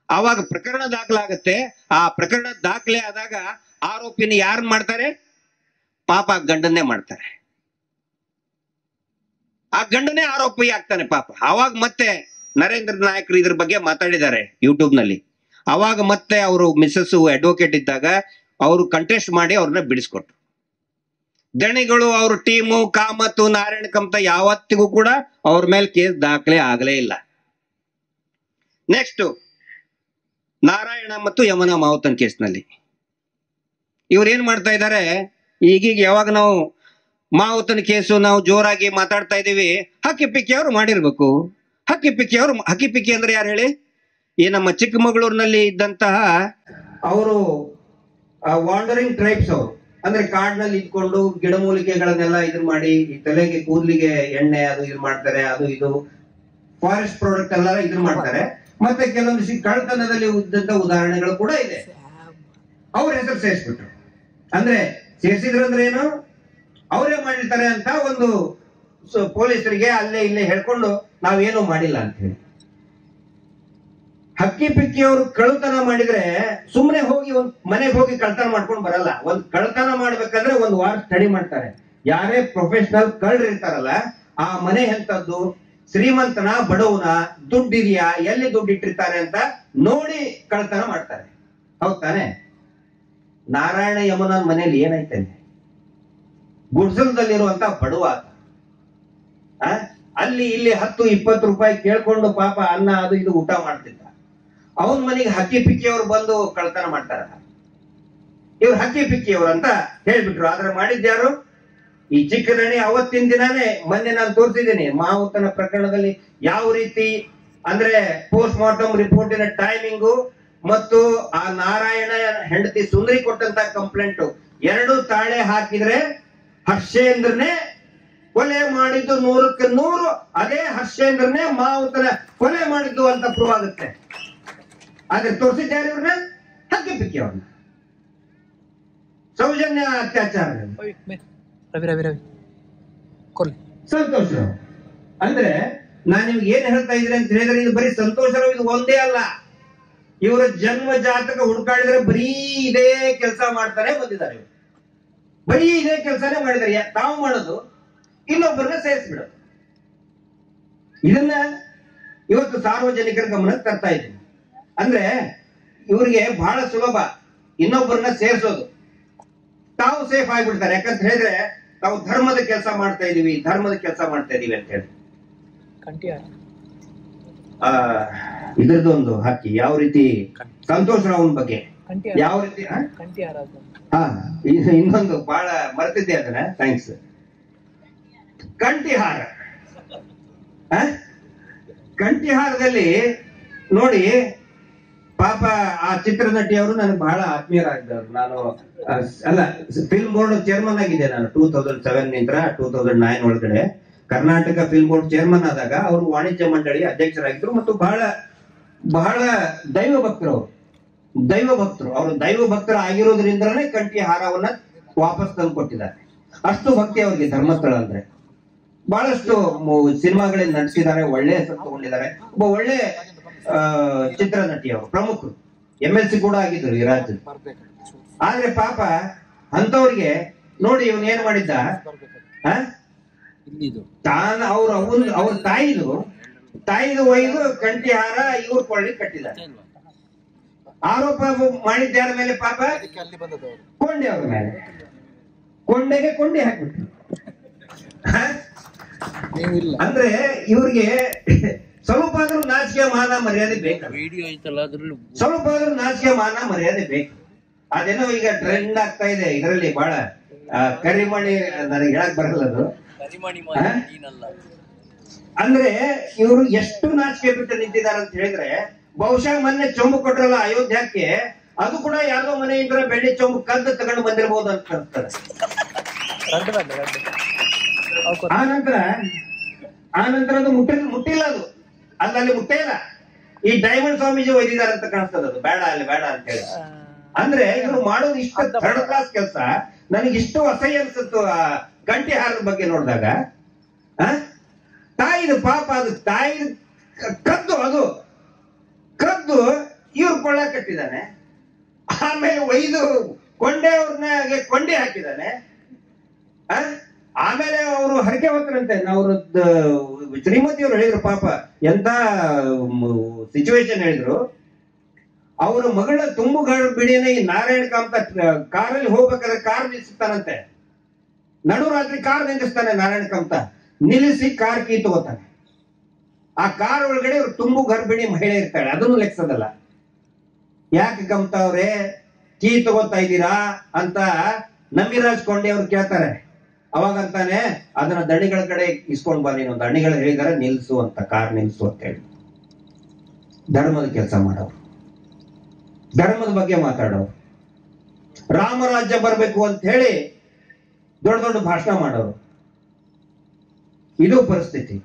ಆವಾಗ ಪ್ರಕರಣ ದಾಖಲಾಗತ್ತೆ. ಆ ಪ್ರಕರಣ ದಾಖಲೆ ಆದಾಗ ಆರೋಪಿನ ಯಾರು ಮಾಡ್ತಾರೆ? ಪಾಪ ಗಂಡನ್ನೇ ಮಾಡ್ತಾರೆ. ಆ ಗಂಡನೇ ಆರೋಪಿ ಆಗ್ತಾನೆ ಪಾಪ. ಅವಾಗ ಮತ್ತೆ ನರೇಂದ್ರ ನಾಯಕರು ಇದ್ರ ಬಗ್ಗೆ ಮಾತಾಡಿದ್ದಾರೆ ಯೂಟ್ಯೂಬ್ ನಲ್ಲಿ. ಅವಾಗ ಮತ್ತೆ ಅವರು ಮಿಸಸ್ ಅಡ್ವೊಕೇಟ್ ಇದ್ದಾಗ ಅವರು ಕಂಟೆಸ್ಟ್ ಮಾಡಿ ಅವ್ರನ್ನ ಬಿಡಿಸ್ಕೊಟ್ರು. ದಣಿಗಳು ಅವ್ರ ಟೀಮು ಕಾಮತ್ತು ನಾರಾಯಣ ಕಮತ ಯಾವತ್ತಿಗೂ ಕೂಡ ಅವ್ರ ಮೇಲೆ ಕೇಸ್ ದಾಖಲೆ ಆಗಲೇ ಇಲ್ಲ. ನೆಕ್ಸ್ಟ್ ನಾರಾಯಣ ಮತ್ತು ಯಮುನಾ ಮಾವುತನ್ ಕೇಸ್ನಲ್ಲಿ ಇವ್ರು ಏನ್ ಮಾಡ್ತಾ ಇದ್ದಾರೆ, ಈಗೀಗ ಯಾವಾಗ ನಾವು ಮಾವುತನ ಕೇಸು ನಾವು ಜೋರಾಗಿ ಮಾತಾಡ್ತಾ ಇದೀವಿ, ಹಕ್ಕಿ ಪಿಕ್ಕಿ ಅವರು ಮಾಡಿರ್ಬೇಕು. ಹಕ್ಕಿ ಪಿಕ್ಕಿ ಅಂದ್ರೆ ಯಾರು ಹೇಳಿ? ಈ ನಮ್ಮ ಚಿಕ್ಕಮಗಳೂರಿನಲ್ಲಿ ಇದ್ದಂತಹ ಅವರು ವಾಂಡರಿಂಗ್ ಟ್ರೈಬ್ಸ್ ಅವರು, ಅಂದ್ರೆ ಕಾಡಿನಲ್ಲಿ ಇದ್ಕೊಂಡು ಗಿಡಮೂಲಿಕೆಗಳನ್ನೆಲ್ಲ ಇದನ್ ಮಾಡಿ ತಲೆಗೆ ಕೂದಲಿಗೆ ಎಣ್ಣೆ ಅದು ಇದು ಮಾಡ್ತಾರೆ, ಅದು ಇದು ಫಾರೆಸ್ಟ್ ಪ್ರಾಡಕ್ಟ್ ಎಲ್ಲ ಇದನ್ ಮಾಡ್ತಾರೆ. ಮತ್ತೆ ಕೆಲವೊಂದು ಕಳ್ಳತನದಲ್ಲಿ ಇದ್ದಂತ ಉದಾಹರಣೆಗಳು ಕೂಡ ಇದೆ. ಅವ್ರ ಹೆಸರು ಸೇರಿಸ್ಬಿಟ್ರು. ಅಂದ್ರೆ ಸೇರಿಸಿದ್ರಂದ್ರೆ ಏನು, ಅವರೇ ಮಾಡಿರ್ತಾರೆ ಅಂತ ಒಂದು ಪೊಲೀಸರಿಗೆ ಅಲ್ಲೇ ಇಲ್ಲೇ ಹೇಳ್ಕೊಂಡು ನಾವೇನು ಮಾಡಿಲ್ಲ ಅಂತ ಹೇಳಿ. ಹಕ್ಕಿ ಪಿಕ್ಕಿ ಅವರು ಕಳ್ಳತನ ಮಾಡಿದ್ರೆ ಸುಮ್ಮನೆ ಹೋಗಿ ಒಂದ್ ಮನೆಗೆ ಹೋಗಿ ಕಳ್ಳತನ ಮಾಡ್ಕೊಂಡು ಬರಲ್ಲ. ಒಂದ್ ಕಳ್ಳತನ ಮಾಡ್ಬೇಕಂದ್ರೆ ಒಂದ್ ವಾರ ಸ್ಟಡಿ ಮಾಡ್ತಾರೆ. ಯಾರೇ ಪ್ರೊಫೆಷನಲ್ ಕಳ್ಳರು ಇರ್ತಾರಲ್ಲ, ಆ ಮನೆ ಎಂತದ್ದು, ಶ್ರೀಮಂತನ ಬಡವನ, ದುಡ್ಡಿದೆಯಾ, ಎಲ್ಲಿ ದುಡ್ಡು ಇಟ್ಟಿರ್ತಾರೆ ಅಂತ ನೋಡಿ ಕಳ್ಳತನ ಮಾಡ್ತಾರೆ. ಹೌದ್ ತಾನೆ? ನಾರಾಯಣ ಯಮುನನ್ ಮನೇಲಿ ಏನಾಯ್ತೆ, ಗುಡ್ಸಲದಲ್ಲಿರುವಂತ ಬಡವ ಅಲ್ಲಿ ಇಲ್ಲಿ 10-20 ರೂಪಾಯಿ ಕೇಳ್ಕೊಂಡು ಪಾಪ ಅನ್ನ ಅದು ಇದು ಊಟ ಮಾಡ್ತಿದ್ದ. ಅವನ್ ಮನೆಗೆ ಹಕ್ಕಿ ಪಿಕ್ಕಿಯವರು ಬಂದು ಕಳ್ತನ ಮಾಡ್ತಾರ. ಇವ್ರು ಹಕ್ಕಿ ಪಿಕ್ಕಿಯವರು ಅಂತ ಹೇಳ್ಬಿಟ್ರು. ಆದ್ರೆ ಮಾಡಿದ್ಯಾರು? ಈ ಚಿಕ್ಕದಣಿ. ಅವತ್ತಿನ ದಿನಾನೇ ಮೊನ್ನೆ ನಾನು ತೋರಿಸಿದ್ದೀನಿ ಮಾವುತನ ಪ್ರಕರಣದಲ್ಲಿ ಯಾವ ರೀತಿ ಅಂದ್ರೆ ಪೋಸ್ಟ್ ಮಾರ್ಟಮ್ ರಿಪೋರ್ಟಿನ ಟೈಮಿಂಗು ಮತ್ತು ಆ ನಾರಾಯಣ ಹೆಂಡತಿ ಸುಂದರಿ ಕೊಟ್ಟಂತ ಕಂಪ್ಲೇಂಟ್ ಎರಡು ತಾಳೆ ಹಾಕಿದ್ರೆ ಹರ್ಷೇಂದ್ರನೇ ಕೊಲೆ ಮಾಡಿದ್ದು 100ಕ್ಕೆ 100, ಅದೇ ಹರ್ಷೇಂದ್ರನೇ ಮಾವುತನ ಕೊಲೆ ಮಾಡಿದ್ದು ಅಂತ ಪ್ರೂವ್ ಆಗುತ್ತೆ. ಆದ್ರೆ ತೋರಿಸಿದ್ದಾರೆ ಇವ್ರನ್ನ, ಹಕ್ಕಿ ಪಿಕ್ಕಿ ಅವ್ರನ್ನ, ಸೌಜನ್ಯ ಅತ್ಯಾಚಾರ. ಸಂತೋಷ ಅಂದ್ರೆ ನಾನ್ ನಿಮ್ಗೆ ಏನ್ ಹೇಳ್ತಾ ಇದ್ರೆ ಅಂತ ಹೇಳಿದ್ರೆ, ಇದು ಬರೀ ಸಂತೋಷರಾವ್ ಇದು ಒಂದೇ ಅಲ್ಲ. ಇವರ ಜನ್ಮ ಜಾತಕ ಹುಡುಕಾಡಿದ್ರೆ ಬರೀ ಇದೇ ಕೆಲಸ ಮಾಡ್ತಾನೆ ಬಂದಿದ್ದಾರೆ. ಬರೀ ಇದೇ ಕೆಲಸನೇ ಮಾಡಿದ್ದಾರೆ. ತಾವು ಮಾಡೋದು, ಇನ್ನೊಬ್ಬರನ್ನ ಸೇರಿಸ್ಬಿಡೋದು. ಇದನ್ನ ಇವತ್ತು ಸಾರ್ವಜನಿಕರ ಗಮನಕ್ಕೆ ತರ್ತಾ ಇದ್ದೀನಿ. ಅಂದ್ರೆ ಇವ್ರಿಗೆ ಬಹಳ ಸುಲಭ ಇನ್ನೊಬ್ಬರನ್ನ ಸೇರಿಸೋದು. ತಾವು ಸೇಫ್ ಆಗಿಬಿಡ್ತಾರೆ. ಯಾಕಂತ ಹೇಳಿದ್ರೆ ತಾವು ಧರ್ಮದ ಕೆಲಸ ಮಾಡ್ತಾ ಇದೀವಿ ಅಂತ ಹೇಳಿ. ಇದ್ರದ್ದೊಂದು ಹಾಕಿ ಯಾವ ರೀತಿ ಸಂತೋಷ್ ರಾವ್ನ ಬಗ್ಗೆ ಯಾವ ರೀತಿ ಇನ್ನೊಂದು ಬಹಳ ಮರ್ತಿದ್ದೆ ಅದನ್ನ, ಥ್ಯಾಂಕ್ಸ್. ಕಂಠಿಹಾರ. ಕಂಠಿಹಾರದಲ್ಲಿ ನೋಡಿ ಪಾಪ ಆ ಚಿತ್ರನಟಿಯವರು ನನಗೆ ಬಹಳ ಆತ್ಮೀಯರಾಗಿದ್ದರು. ನಾನು ಅಲ್ಲ, ಫಿಲ್ಮ್ ಬೋರ್ಡ್ ಚೇರ್ಮನ್ ಆಗಿದೆ ನಾನು 2007 ನಿಂದ 2009 ಒಳಗಡೆ. ಕರ್ನಾಟಕ ಫಿಲ್ಮ್ ಬೋರ್ಡ್ ಚೇರ್ಮನ್ ಆದಾಗ ಅವರು ವಾಣಿಜ್ಯ ಮಂಡಳಿ ಅಧ್ಯಕ್ಷರಾಗಿದ್ರು ಮತ್ತು ಬಹಳ ದೈವ ಭಕ್ತರು ಅವರು ದೈವ ಭಕ್ತರ ಆಗಿರೋದ್ರಿಂದಲೇ ಕಂಠಿಹಾರವನ್ನ ವಾಪಸ್ ತಂದು ಕೊಟ್ಟಿದ್ದಾರೆ. ಅಷ್ಟು ಭಕ್ತಿ ಅವರಿಗೆ ಧರ್ಮಸ್ಥಳ ಅಂದ್ರೆ. ಬಹಳಷ್ಟು ಸಿನಿಮಾಗಳಲ್ಲಿ ನಟಿಸಿದ್ದಾರೆ, ಒಳ್ಳೆ ಹೆಸರು ತಗೊಂಡಿದ್ದಾರೆ. ಒಬ್ಬ ಒಳ್ಳೆ ಚಿತ್ರನಟಿ ಅವರು, ಪ್ರಮುಖರು, MLC ಕೂಡ ಆಗಿದ್ರು ಈ ರಾಜ್ಯದ. ಆದ್ರೆ ಪಾಪ ಅಂತವ್ರಿಗೆ ನೋಡಿ ಇವನ್ ಏನ್ ಮಾಡಿದ್ದ, ಅವ್ರ ತಾಯಿದು ಒಯ್ದು ಕಂಠಿಹಾರ ಇವ್ರ ಕೊಳ್ಳಿ ಕಟ್ಟಿದ್ದಾರೆ. ಆರೋಪ ಮಾಡಿದ್ಯಾರ ಮೇಲೆ ಪಾಪ? ಕೊಂಡೆ ಅವ್ರ ಮೇಲೆ. ಕೊಂಡೆಗೆ ಕೊಂಡೆ ಹಾಕ್ಬಿಟ್ರು. ಅಂದ್ರೆ ಇವ್ರಿಗೆ ಸ್ವಲ್ಪ ಆದ್ರೂ ನಾಚಿಕೆ ಮಾನ ಮರ್ಯಾದೆ ಬೇಕು. ಸ್ವಲ್ಪ ಆದ್ರೂ ನಾಚಿಕೆ ಮಾನ ಮರ್ಯಾದೆ ಬೇಕು. ಅದೇನೋ ಈಗ ಟ್ರೆಂಡ್ ಆಗ್ತಾ ಇದೆ ಇದರಲ್ಲಿ ಬಹಳ ಕರಿಮಣಿ, ನನಗೆ ಹೇಳಕ್ ಬರಲ್ಲ ಅದು. ಅಂದ್ರೆ ಇವರು ಎಷ್ಟು ನಾಚಿಕೆ ಬಿಟ್ಟು ನಿಂತಿದ್ದಾರೆ ಅಂತ ಹೇಳಿದ್ರೆ, ಬಹುಶಃ ಮೊನ್ನೆ ಚೊಂಬು ಕೊಟ್ರಲ್ಲ ಅಯೋಧ್ಯಕ್ಕೆ, ಅದು ಕೂಡ ಯಾವ್ದೋ ಮನೆಯಿಂದ ಬೆಳ್ಳಿ ಚೊಂಬು ಕದ್ದು ತಗೊಂಡು ಬಂದಿರಬಹುದು ಅಂತ ಅನ್ಸ್ತದೆ. ಆ ನಂತರ ಅದು ಮುಟ್ಟಿಲ್ಲ, ಅದು ಅಲ್ಲಿ ಮುಟ್ಟೇ ಇಲ್ಲ. ಈ ಡೈಮಂಡ್ ಸ್ವಾಮೀಜಿ ಒಯ್ದಿದ್ದಾರೆ ಅಂತ ಕಾಣಿಸ್ತದ, ಅದು ಬೇಡ ಅಲ್ಲಿ ಬೇಡ ಅಂತ ಹೇಳಿ. ಅಂದ್ರೆ ಇವ್ರು ಮಾಡೋದು ಇಷ್ಟು ಥರ್ಡ್ ಕ್ಲಾಸ್ ಕೆಲಸ. ನನಗೆ ಇಷ್ಟು ಅಸಹ್ಯ ಅನ್ಸತ್ತು ಆ ಗಂಟೆ ಹಾರದ ಬಗ್ಗೆ ನೋಡಿದಾಗ. ತಾಯಿದು ಪಾಪ, ಅದು ತಾಯಿ ಕದ್ದು ಕದ್ದು ಇವ್ರು ಕೊಳ್ಳ ಕಟ್ಟಿದ್ದಾನೆ. ಆಮೇಲೆ ಒಯ್ದು ಕೊಂಡೆ ಕೊಂಡೆ ಹಾಕಿದ್ದಾನೆ. ಆಮೇಲೆ ಅವರು ಹರಕೆ ಹೊತ್ತರಂತೆ. ಅವ್ರ ಶ್ರೀಮತಿಯವರು ಹೇಳಿದ್ರು, ಪಾಪ ಎಂತ ಸಿಚುವೇಶನ್ ಹೇಳಿದ್ರು. ಅವರ ಮಗಳ ತುಂಬು ಬಿಡಿನ ಈ ನಾರಾಯಣ ಕಾಂತ ಕಾರಲ್ಲಿ ಹೋಗ್ಬೇಕಾದ್ರೆ ಕಾರ್ ನಿಲ್ಲಿಸ್ತಾನಂತೆ. ನಡುರಾತ್ರಿ ಕಾರ್ ನಿಲ್ಲಿಸ್ತಾನೆ ನಾರಾಯಣ ಕಾಂತ. ನಿಲ್ಲಿಸಿ ಕಾರ್ ಕೀ ತಗೋತಾನೆ. ಆ ಕಾರ್ ಒಳಗಡೆ ಇವ್ರು ತುಂಬು ಗರ್ಭಿಣಿ ಮಹಿಳೆ ಇರ್ತಾಳೆ, ಅದನ್ನು ಲೆಕ್ಸದಲ್ಲ. ಯಾಕೆ ಕಾಂತ ಅವ್ರೆ ಕೀ ತಗೋತಾ ಇದ್ದೀರಾ ಅಂತ ನಂಬಿರಾಜ್ ಕೊಂಡೆ ಅವ್ರು ಕೇಳ್ತಾರೆ. ಅವಾಗಂತಾನೆ, ಅದನ್ನ ದಣಿಗಳ ಕಡೆ ಇಸ್ಕೊಂಡ್ ಬಾ ನೀನು. ದಣಿಗಳು ಹೇಳಿದಾರೆ ನಿಲ್ಸು ಅಂತ, ಕಾರ್ ನಿಲ್ಸು ಅಂತ ಹೇಳಿ. ಧರ್ಮದ ಕೆಲಸ ಮಾಡೋರು, ಧರ್ಮದ ಬಗ್ಗೆ ಮಾತಾಡೋರು, ರಾಮರಾಜ್ಯ ಬರ್ಬೇಕು ಅಂತ ಹೇಳಿ ದೊಡ್ಡ ದೊಡ್ಡ ಭಾಷಣ ಮಾಡೋರು. ಇದು ಪರಿಸ್ಥಿತಿ.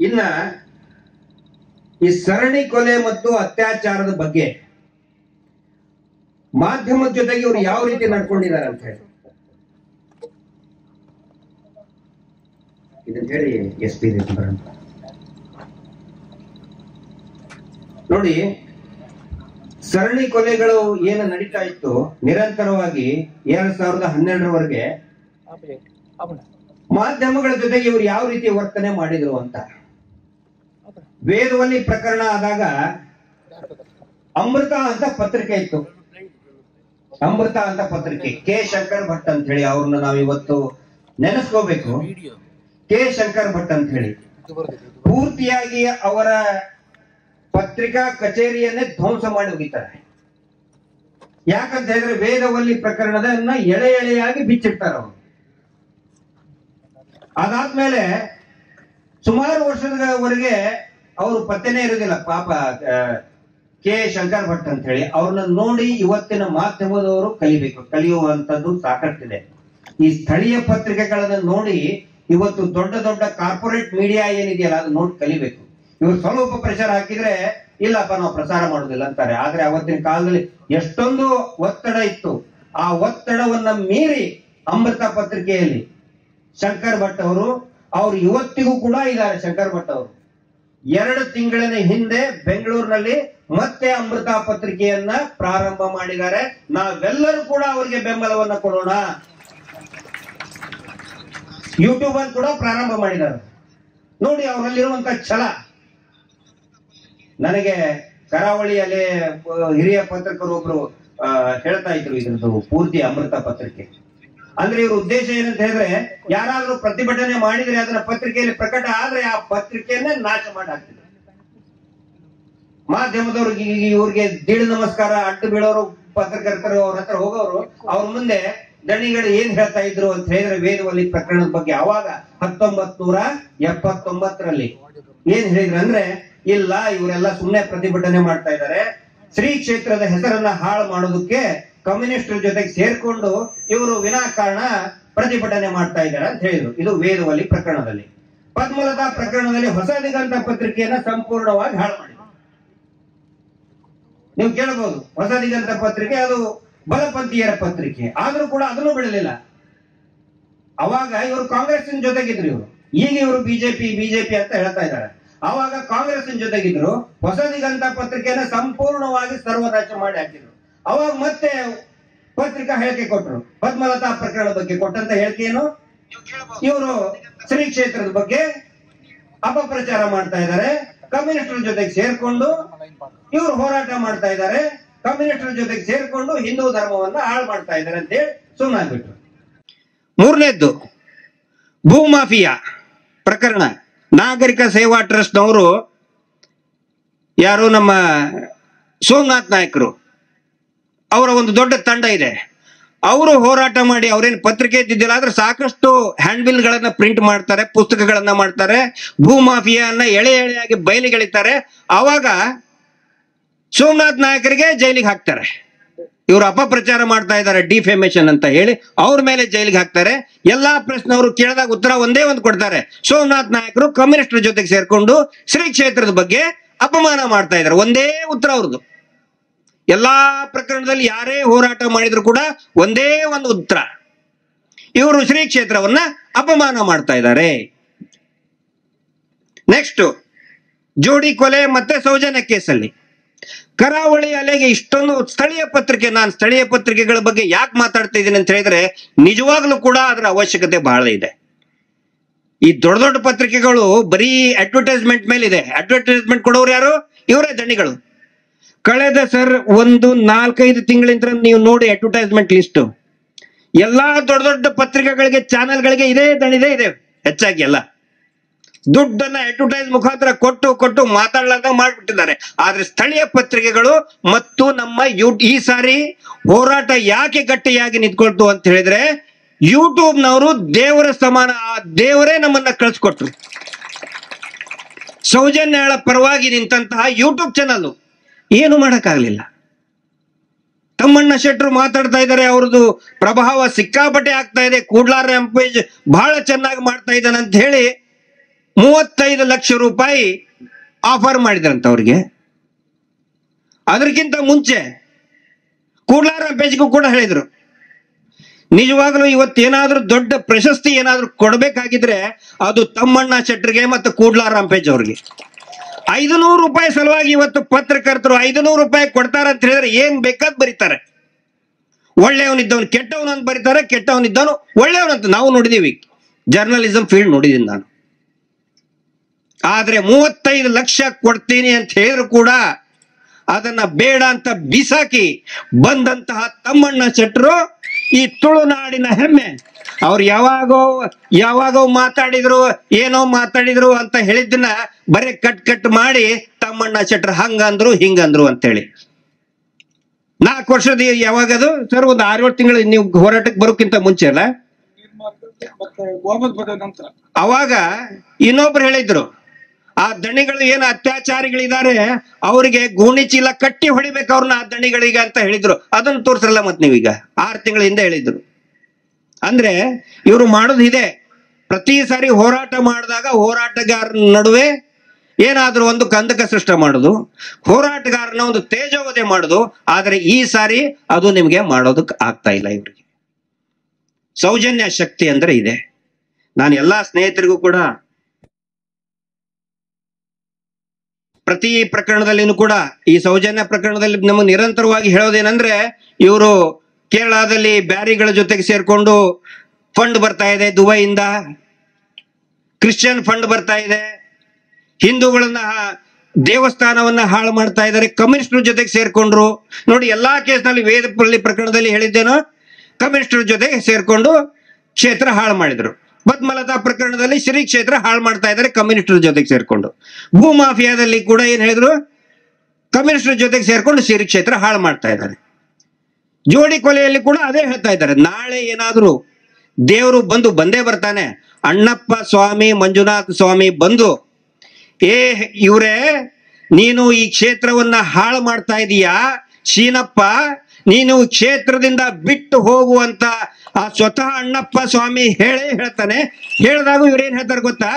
ಇನ್ನ ಈ ಸರಣಿ ಕೊಲೆ ಮತ್ತು ಅತ್ಯಾಚಾರದ ಬಗ್ಗೆ ಮಾಧ್ಯಮದ ಜೊತೆಗೆ ಇವರು ಯಾವ ರೀತಿ ನಡ್ಕೊಂಡಿದ್ದಾರೆ ಅಂತ ಹೇಳಿ ಇದನ್ನ ಹೇಳಿ SP ನೋಡಿ. ಸರಣಿ ಕೊಲೆಗಳು ಏನು ನಡೀತಾ ಇತ್ತು ನಿರಂತರವಾಗಿ 2012ರವರೆಗೆ, ಮಾಧ್ಯಮಗಳ ಜೊತೆಗೆ ಇವರು ಯಾವ ರೀತಿ ವರ್ತನೆ ಮಾಡಿದ್ರು ಅಂತ. ವೇದವಲ್ಲಿ ಪ್ರಕರಣ ಆದಾಗ ಅಮೃತ ಅಂತ ಪತ್ರಿಕೆ ಇತ್ತು. ಅಮೃತ ಅಂತ ಪತ್ರಿಕೆ, ಕೆ ಶಂಕರ್ ಭಟ್ ಅಂತ ಹೇಳಿ, ಅವ್ರನ್ನ ನಾವು ಇವತ್ತು ನೆನೆಸ್ಕೋಬೇಕು. ಕೆ ಶಂಕರ್ ಭಟ್ ಅಂತ ಹೇಳಿ ಪೂರ್ತಿಯಾಗಿ ಅವರ ಪತ್ರಿಕಾ ಕಚೇರಿಯನ್ನೇ ಧ್ವಂಸ ಮಾಡಿ ಹೋಗಿದ್ದಾರೆ. ಯಾಕಂತ ಹೇಳಿದ್ರೆ ವೇದವಲ್ಲಿ ಪ್ರಕರಣದನ್ನ ಎಳೆ ಎಳೆಯಾಗಿ ಬಿಚ್ಚಿಡ್ತಾರೆ ಅವರು. ಅದಾದ್ಮೇಲೆ ಸುಮಾರು ವರ್ಷದವರೆಗೆ ಅವರು ಪತ್ತೆನೇ ಇರುವುದಿಲ್ಲ ಪಾಪ ಕೆ ಶಂಕರ್ ಭಟ್ ಅಂತ ಹೇಳಿ. ಅವ್ರನ್ನ ನೋಡಿ ಇವತ್ತಿನ ಮಾಧ್ಯಮದವರು ಕಲಿಯುವಂತದ್ದು ಸಾಕಷ್ಟಿದೆ. ಈ ಸ್ಥಳೀಯ ಪತ್ರಿಕೆಗಳನ್ನ ನೋಡಿ ಇವತ್ತು ದೊಡ್ಡ ದೊಡ್ಡ ಕಾರ್ಪೊರೇಟ್ ಮೀಡಿಯಾ ಏನಿದೆಯಲ್ಲ ಅದು ನೋಡಿ ಕಲಿಬೇಕು. ಇವರು ಸ್ವಲ್ಪ ಪ್ರೆಷರ್ ಹಾಕಿದ್ರೆ ಇಲ್ಲಪ್ಪ ನಾವು ಪ್ರಸಾರ ಮಾಡುದಿಲ್ಲ ಅಂತಾರೆ. ಆದ್ರೆ ಅವತ್ತಿನ ಕಾಲದಲ್ಲಿ ಎಷ್ಟೊಂದು ಒತ್ತಡ ಇತ್ತು. ಆ ಒತ್ತಡವನ್ನ ಮೀರಿ ಅಮೃತ ಪತ್ರಿಕೆಯಲ್ಲಿ ಶಂಕರ್ ಭಟ್ ಅವರು ಇವತ್ತಿಗೂ ಕೂಡ ಇದ್ದಾರೆ. ಶಂಕರ್ ಭಟ್ ಅವರು 2 ತಿಂಗಳಿನ ಹಿಂದೆ ಬೆಂಗಳೂರಿನಲ್ಲಿ ಮತ್ತೆ ಅಮೃತ ಪತ್ರಿಕೆಯನ್ನ ಪ್ರಾರಂಭ ಮಾಡಿದ್ದಾರೆ. ನಾವೆಲ್ಲರೂ ಕೂಡ ಅವರಿಗೆ ಬೆಂಬಲವನ್ನ ಕೊಡೋಣ. ಯೂಟ್ಯೂಬ್ ಅಲ್ಲಿ ಕೂಡ ಪ್ರಾರಂಭ ಮಾಡಿದ್ದಾರೆ. ನೋಡಿ ಅವರಲ್ಲಿರುವಂತ ಛಲ. ನನಗೆ ಕರಾವಳಿಯಲ್ಲಿ ಹಿರಿಯ ಪತ್ರಕರ್ತರೊಬ್ರು ಹೇಳ್ತಾ ಇದ್ರು ಇದ್ರದ್ದು ಪೂರ್ತಿ ಅಮೃತ ಪತ್ರಿಕೆ ಅಂದ್ರೆ ಇವ್ರ ಉದ್ದೇಶ ಏನಂತ ಹೇಳಿದ್ರೆ, ಯಾರಾದ್ರೂ ಪ್ರತಿಭಟನೆ ಮಾಡಿದ್ರೆ ಅದನ್ನ ಪತ್ರಿಕೆಯಲ್ಲಿ ಪ್ರಕಟ ಆದ್ರೆ ಆ ಪತ್ರಿಕೆಯನ್ನೇ ನಾಶ ಮಾಡಿ ಹಾಕ್ತಿದ್ರು. ಮಾಧ್ಯಮದವ್ರಿಗೆ ಇವ್ರಿಗೆ ದೀಡ್ ನಮಸ್ಕಾರ ಅಡ್ಡು ಬೀಳೋರು ಪತ್ರಕರ್ತರು ಅವ್ರ ಹತ್ರ ಹೋಗೋರು ಅವ್ರ ಮುಂದೆ ದಣಿಗಳು ಏನ್ ಹೇಳ್ತಾ ಇದ್ರು ಅಂತ ಹೇಳಿದ್ರೆ, ವೇದವಲ್ಲಿ ಪ್ರಕರಣದ ಬಗ್ಗೆ ಅವಾಗ 1979ರಲ್ಲಿ ಏನ್ ಹೇಳಿದ್ರು ಅಂದ್ರೆ, ಇಲ್ಲ ಇವರೆಲ್ಲ ಸುಮ್ಮನೆ ಪ್ರತಿಭಟನೆ ಮಾಡ್ತಾ ಇದ್ದಾರೆ, ಶ್ರೀ ಕ್ಷೇತ್ರದ ಹೆಸರನ್ನ ಹಾಳು ಮಾಡೋದಕ್ಕೆ ಕಮ್ಯುನಿಸ್ಟರ ಜೊತೆಗೆ ಸೇರ್ಕೊಂಡು ಇವರು ವಿನಾಕಾರಣ ಪ್ರತಿಭಟನೆ ಮಾಡ್ತಾ ಇದ್ದಾರೆ ಅಂತ ಹೇಳಿದ್ರು. ಇದು ವೇದವಲ್ಲಿ ಪ್ರಕರಣದಲ್ಲಿ. ಪದ್ಮಲತಾ ಪ್ರಕರಣದಲ್ಲಿ ಹೊಸ ದಿಗಂತ ಪತ್ರಿಕೆಯನ್ನ ಸಂಪೂರ್ಣವಾಗಿ ಹಾಳು ಮಾಡಿದ್ರು. ನೀವು ಕೇಳಬಹುದು, ಹೊಸ ದಿಗಂತ ಪತ್ರಿಕೆ ಅದು ಬಲಪಂಥೀಯರ ಪತ್ರಿಕೆ, ಆದ್ರೂ ಕೂಡ ಅದನ್ನು ಬಿಡಲಿಲ್ಲ. ಅವಾಗ ಇವರು ಕಾಂಗ್ರೆಸ್ಸಿನ ಜೊತೆಗಿದ್ರು. ಈಗ ಇವರು ಬಿಜೆಪಿ ಅಂತ ಹೇಳ್ತಾ ಇದ್ದಾರೆ. ಅವಾಗ ಕಾಂಗ್ರೆಸ್ಸಿನ ಜೊತೆಗಿದ್ರು. ಹೊಸ ದಿಗಂತ ಪತ್ರಿಕೆಯನ್ನ ಸಂಪೂರ್ಣವಾಗಿ ಸರ್ವನಾಶ ಮಾಡಿ ಹಾಕಿದ್ರು. ಅವಾಗ ಮತ್ತೆ ಪತ್ರಿಕಾ ಹೇಳಿಕೆ ಕೊಟ್ಟರು. ಪದ್ಮಲತಾ ಪ್ರಕರಣ ಬಗ್ಗೆ ಕೊಟ್ಟಂತ ಹೇಳಿಕೆಯನ್ನು ಇವರು ಶ್ರೀ ಕ್ಷೇತ್ರದ ಬಗ್ಗೆ ಅಪಪ್ರಚಾರ ಮಾಡ್ತಾ ಇದ್ದಾರೆ, ಕಮ್ಯುನಿಸ್ಟರ ಜೊತೆಗೆ ಸೇರ್ಕೊಂಡು ಇವರು ಹೋರಾಟ ಮಾಡ್ತಾ ಇದ್ದಾರೆ, ಕಮ್ಯುನಿಸ್ಟರ ಜೊತೆಗೆ ಸೇರ್ಕೊಂಡು ಹಿಂದೂ ಧರ್ಮವನ್ನ ಹಾಳು ಮಾಡ್ತಾ ಇದ್ದಾರೆ ಅಂತ ಹೇಳಿ ಸುಮ್ಮನಾಗ್ಬಿಟ್ರು. ಮೂರನೇದ್ದು ಭೂಮಾಫಿಯಾ ಪ್ರಕರಣ. ನಾಗರಿಕ ಸೇವಾ ಟ್ರಸ್ಟ್ನವರು ಯಾರು ನಮ್ಮ ಸೋಮನಾಥ್ ನಾಯಕರು, ಅವರ ಒಂದು ದೊಡ್ಡ ತಂಡ ಇದೆ. ಅವರು ಹೋರಾಟ ಮಾಡಿ ಅವ್ರೇನು ಪತ್ರಿಕೆ ಇದ್ದಿದ್ದಿಲ್ಲ, ಆದ್ರೆ ಸಾಕಷ್ಟು ಹ್ಯಾಂಡ್ ಬಿಲ್ ಗಳನ್ನ ಪ್ರಿಂಟ್ ಮಾಡ್ತಾರೆ, ಪುಸ್ತಕಗಳನ್ನ ಮಾಡ್ತಾರೆ, ಭೂಮಾಫಿಯಾನ್ನ ಎಳೆ ಎಳೆಯಾಗಿ ಬಯಲಿಗೆಳಿತಾರೆ. ಅವಾಗ ಸೋಮನಾಥ್ ನಾಯಕರಿಗೆ ಜೈಲಿಗೆ ಹಾಕ್ತಾರೆ. ಇವರು ಅಪಪ್ರಚಾರ ಮಾಡ್ತಾ ಇದ್ದಾರೆ ಡಿಫೇಮೇಶನ್ ಅಂತ ಹೇಳಿ ಅವ್ರ ಮೇಲೆ ಜೈಲಿಗೆ ಹಾಕ್ತಾರೆ. ಎಲ್ಲಾ ಪ್ರಶ್ನವರು ಕೇಳಿದಾಗ ಉತ್ತರ ಒಂದೇ ಒಂದು ಕೊಡ್ತಾರೆ, ಸೋಮನಾಥ್ ನಾಯಕರು ಕಮ್ಯುನಿಸ್ಟರ ಜೊತೆಗೆ ಸೇರ್ಕೊಂಡು ಶ್ರೀ ಕ್ಷೇತ್ರದ ಬಗ್ಗೆ ಅಪಮಾನ ಮಾಡ್ತಾ ಇದ್ದಾರೆ. ಒಂದೇ ಉತ್ತರ ಅವ್ರದ್ದು. ಎಲ್ಲಾ ಪ್ರಕರಣದಲ್ಲಿ ಯಾರೇ ಹೋರಾಟ ಮಾಡಿದ್ರು ಕೂಡ ಒಂದೇ ಒಂದು ಉತ್ತರ, ಇವರು ಶ್ರೀ ಕ್ಷೇತ್ರವನ್ನ ಅಪಮಾನ ಮಾಡ್ತಾ ಇದ್ದಾರೆ. ನೆಕ್ಸ್ಟ್ ಜೋಡಿ ಕೊಲೆ ಮತ್ತೆ ಸೌಜನ್ಯ ಕೇಸಲ್ಲಿ ಕರಾವಳಿ ಅಲೆಗೆ ಇಷ್ಟೊಂದು ಸ್ಥಳೀಯ ಪತ್ರಿಕೆ, ನಾನು ಸ್ಥಳೀಯ ಪತ್ರಿಕೆಗಳ ಬಗ್ಗೆ ಯಾಕೆ ಮಾತಾಡ್ತಾ ಇದ್ದೀನಿ ಅಂತ ಹೇಳಿದ್ರೆ ನಿಜವಾಗ್ಲೂ ಕೂಡ ಅದರ ಅವಶ್ಯಕತೆ ಬಹಳ ಇದೆ. ಈ ದೊಡ್ಡ ದೊಡ್ಡ ಪತ್ರಿಕೆಗಳು ಬರೀ ಅಡ್ವರ್ಟೈಸ್ಮೆಂಟ್ ಮೇಲಿದೆ. ಅಡ್ವರ್ಟೈಸ್ಮೆಂಟ್ ಕೊಡೋರು ಯಾರು? ಇವರೇ ದಣಿಗಳು. ಕಳೆದ ಸರ್ ಒಂದು 4-5 ತಿಂಗಳಿಂದ ನೀವು ನೋಡಿ ಅಡ್ವರ್ಟೈಸ್ಮೆಂಟ್ ಲಿಸ್ಟ್ ಎಲ್ಲಾ ದೊಡ್ಡ ದೊಡ್ಡ ಪತ್ರಿಕೆಗಳಿಗೆ ಚಾನೆಲ್ಗಳಿಗೆ ಇದೇ ದಣಿದೆ ಇದೆ. ಹೆಚ್ಚಾಗಿ ಎಲ್ಲ ದುಡ್ಡನ್ನ ಅಡ್ವರ್ಟೈಸ್ ಮುಖಾಂತರ ಕೊಟ್ಟು ಮಾತಾಡ್ಲಾರ್ದ ಮಾಡ್ಬಿಟ್ಟಿದ್ದಾರೆ. ಆದ್ರೆ ಸ್ಥಳೀಯ ಪತ್ರಿಕೆಗಳು ಮತ್ತು ನಮ್ಮ ಈ ಸಾರಿ ಹೋರಾಟ ಯಾಕೆ ಗಟ್ಟಿಯಾಗಿ ನಿಂತ್ಕೊಳ್ತು ಅಂತ ಹೇಳಿದ್ರೆ ಯೂಟ್ಯೂಬ್ನವರು ದೇವರ ಸಮಾನ, ಆ ದೇವರೇ ನಮ್ಮನ್ನ ಕಳ್ಸಿಕೊಟ್ರು. ಸೌಜನ್ಯಳ ಪರವಾಗಿ ನಿಂತಹ ಯೂಟ್ಯೂಬ್ ಚಾನಲ್ ಏನು ಮಾಡಕ್ಕಾಗ್ಲಿಲ್ಲ. ತಮ್ಮಣ್ಣ ಶೆಟ್ರು ಮಾತಾಡ್ತಾ ಇದ್ದಾರೆ, ಅವ್ರದ್ದು ಪ್ರಭಾವ ಸಿಕ್ಕಾಪಟ್ಟೆ ಆಗ್ತಾ ಇದೆ, ಕೂಡ್ಲಾರ ರ್ಯಾಂಪೇಜ್ ಬಹಳ ಚೆನ್ನಾಗಿ ಮಾಡ್ತಾ ಇದ್ದಾನೆ ಅಂತ ಹೇಳಿ 35 ಲಕ್ಷ ರೂಪಾಯಿ ಆಫರ್ ಮಾಡಿದ್ರಂತ ಅವ್ರಿಗೆ. ಅದಕ್ಕಿಂತ ಮುಂಚೆ ಕೂಡ್ಲಾರ ರ್ಯಾಂಪೇಜ್ಗೂ ಕೂಡ ಹೇಳಿದ್ರು. ನಿಜವಾಗ್ಲೂ ಇವತ್ತೇನಾದ್ರೂ ದೊಡ್ಡ ಪ್ರಶಸ್ತಿ ಏನಾದ್ರೂ ಕೊಡ್ಬೇಕಾಗಿದ್ರೆ ಅದು ತಮ್ಮಣ್ಣ ಶೆಟ್ರಿಗೆ ಮತ್ತು ಕೂಡ್ಲಾರ ರ್ಯಾಂಪೇಜ್ ಅವ್ರಿಗೆ. 500 ರೂಪಾಯಿ ಸಲುವಾಗಿ ಇವತ್ತು ಪತ್ರಕರ್ತರು 500 ರೂಪಾಯಿ ಕೊಡ್ತಾರ ಅಂತ ಹೇಳಿದ್ರೆ ಏನ್ ಬೇಕಾದ್ ಬರೀತಾರೆ. ಒಳ್ಳೆಯವನಿದ್ದವನು ಕೆಟ್ಟವನು ಅಂತ ಬರೀತಾರೆ, ಕೆಟ್ಟವನಿದ್ದವನು ಒಳ್ಳೆಯವನಂತ ನಾವು ನೋಡಿದೀವಿ. ಜರ್ನಲಿಸಂ ಫೀಲ್ಡ್ ನೋಡಿದೀನಿ ನಾನು. ಆದ್ರೆ 35 ಲಕ್ಷ ಕೊಡ್ತೀನಿ ಅಂತ ಹೇಳಿದ್ರು ಕೂಡ ಅದನ್ನ ಬೇಡ ಅಂತ ಬಿಸಾಕಿ ಬಂದಂತಹ ತಮ್ಮಣ್ಣ ಶೆಟ್ರು ಈ ತುಳುನಾಡಿನ ಹೆಮ್ಮೆ. ಅವ್ರು ಯಾವಾಗೋ ಮಾತಾಡಿದ್ರು, ಏನೋ ಮಾತಾಡಿದ್ರು ಅಂತ ಹೇಳಿದ್ದನ್ನ ಬರೀ ಕಟ್ ಮಾಡಿ ತಮ್ಮಣ್ಣ ಶೆಟ್ರು ಹಂಗಂದ್ರು ಹಿಂಗಂದ್ರು ಅಂತೇಳಿ 4 ವರ್ಷದ ಯಾವಾಗದು ಸರ್ ಒಂದು 6-7 ತಿಂಗಳು ನೀವು ಹೋರಾಟಕ್ಕೆ ಬರೋಕ್ಕಿಂತ ಮುಂಚೆ ಅಲ್ಲ, ಅವಾಗ ಇನ್ನೊಬ್ರು ಹೇಳಿದ್ರು ಆ ದಣಿಗಳು ಏನು ಅತ್ಯಾಚಾರಿಗಳಿದ್ದಾರೆ ಅವರಿಗೆ ಗೋಣಿ ಚೀಲ ಕಟ್ಟಿ ಹೊಡಿಬೇಕು ಅವ್ರನ್ನ ಆ ದಣಿಗಳಿಗೆ ಅಂತ ಹೇಳಿದ್ರು. ಅದನ್ನು ತೋರ್ಸಲ್ಲ ಮತ್ ನೀವೀಗ 6 ತಿಂಗಳ ಹಿಂದೆ ಹೇಳಿದ್ರು. ಅಂದ್ರೆ ಇವರು ಮಾಡೋದು ಇದೆ, ಪ್ರತಿ ಸಾರಿ ಹೋರಾಟ ಮಾಡಿದಾಗ ಹೋರಾಟಗಾರನ ನಡುವೆ ಏನಾದ್ರೂ ಒಂದು ಕಂದಕ ಸೃಷ್ಟಿ ಮಾಡೋದು, ಹೋರಾಟಗಾರನ ಒಂದು ತೇಜೋವಧೆ ಮಾಡೋದು. ಆದ್ರೆ ಈ ಸಾರಿ ಅದು ನಿಮ್ಗೆ ಮಾಡೋದಕ್ಕೆ ಆಗ್ತಾ ಇಲ್ಲ ಇವರಿಗೆ. ಸೌಜನ್ಯ ಶಕ್ತಿ ಅಂದ್ರೆ ಇದೆ. ನಾನು ಎಲ್ಲಾ ಸ್ನೇಹಿತರಿಗೂ ಕೂಡ ಪ್ರತಿ ಪ್ರಕರಣದಲ್ಲಿನೂ ಕೂಡ ಈ ಸೌಜನ್ಯ ಪ್ರಕರಣದಲ್ಲಿ ನಮಗೆ ನಿರಂತರವಾಗಿ ಹೇಳೋದೇನಂದ್ರೆ ಇವರು ಕೇರಳದಲ್ಲಿ ಬ್ಯಾರಿಗಳ ಜೊತೆಗೆ ಸೇರ್ಕೊಂಡು ಫಂಡ್ ಬರ್ತಾ ಇದೆ, ದುಬೈಯಿಂದ ಕ್ರಿಶ್ಚಿಯನ್ ಫಂಡ್ ಬರ್ತಾ ಇದೆ, ಹಿಂದೂಗಳನ್ನ ದೇವಸ್ಥಾನವನ್ನ ಹಾಳು ಮಾಡ್ತಾ ಇದ್ದಾರೆ, ಕಮ್ಯುನಿಸ್ಟರ ಜೊತೆಗೆ ಸೇರ್ಕೊಂಡ್ರು. ನೋಡಿ ಎಲ್ಲಾ ಕೇಸ್ನಲ್ಲಿ ವೇದಪಲ್ಲಿ ಪ್ರಕರಣದಲ್ಲಿ ಹೇಳಿದ್ದೇನೋ ಕಮ್ಯುನಿಸ್ಟರ ಜೊತೆಗೆ ಸೇರ್ಕೊಂಡು ಕ್ಷೇತ್ರ ಹಾಳು ಮಾಡಿದ್ರು. ಪದ್ಮಲತಾ ಪ್ರಕರಣದಲ್ಲಿ ಶ್ರೀ ಕ್ಷೇತ್ರ ಹಾಳು ಮಾಡ್ತಾ ಇದ್ದಾರೆ ಕಮ್ಯುನಿಸ್ಟರ ಜೊತೆಗೆ ಸೇರ್ಕೊಂಡು. ಭೂ ಮಾಫಿಯಾದಲ್ಲಿ ಕೂಡ ಏನ್ ಹೇಳಿದ್ರು, ಕಮ್ಯುನಿಸ್ಟರ ಜೊತೆಗೆ ಸೇರ್ಕೊಂಡು ಶ್ರೀ ಕ್ಷೇತ್ರ ಹಾಳು ಮಾಡ್ತಾ ಇದ್ದಾರೆ. ಜೋಡಿ ಕೊಲೆಯಲ್ಲಿ ಕೂಡ ಅದೇ ಹೇಳ್ತಾ ಇದ್ದಾರೆ. ನಾಳೆ ಏನಾದ್ರು ದೇವರು ಬಂದೇ ಬರ್ತಾನೆ. ಅಣ್ಣಪ್ಪ ಸ್ವಾಮಿ, ಮಂಜುನಾಥ ಸ್ವಾಮಿ ಬಂದು ಇವ್ರೇ ನೀನು ಈ ಕ್ಷೇತ್ರವನ್ನ ಹಾಳು ಮಾಡ್ತಾ ಇದೀಯಾ ಶೀನಪ್ಪ, ನೀನು ಕ್ಷೇತ್ರದಿಂದ ಬಿಟ್ಟು ಹೋಗುವಂತ ಆ ಸ್ವತಃ ಅಣ್ಣಪ್ಪ ಸ್ವಾಮಿ ಹೇಳ್ತಾನೆ. ಹೇಳಿದಾಗ ಇವ್ರೇನ್ ಹೇಳ್ತಾರೆ ಗೊತ್ತಾ?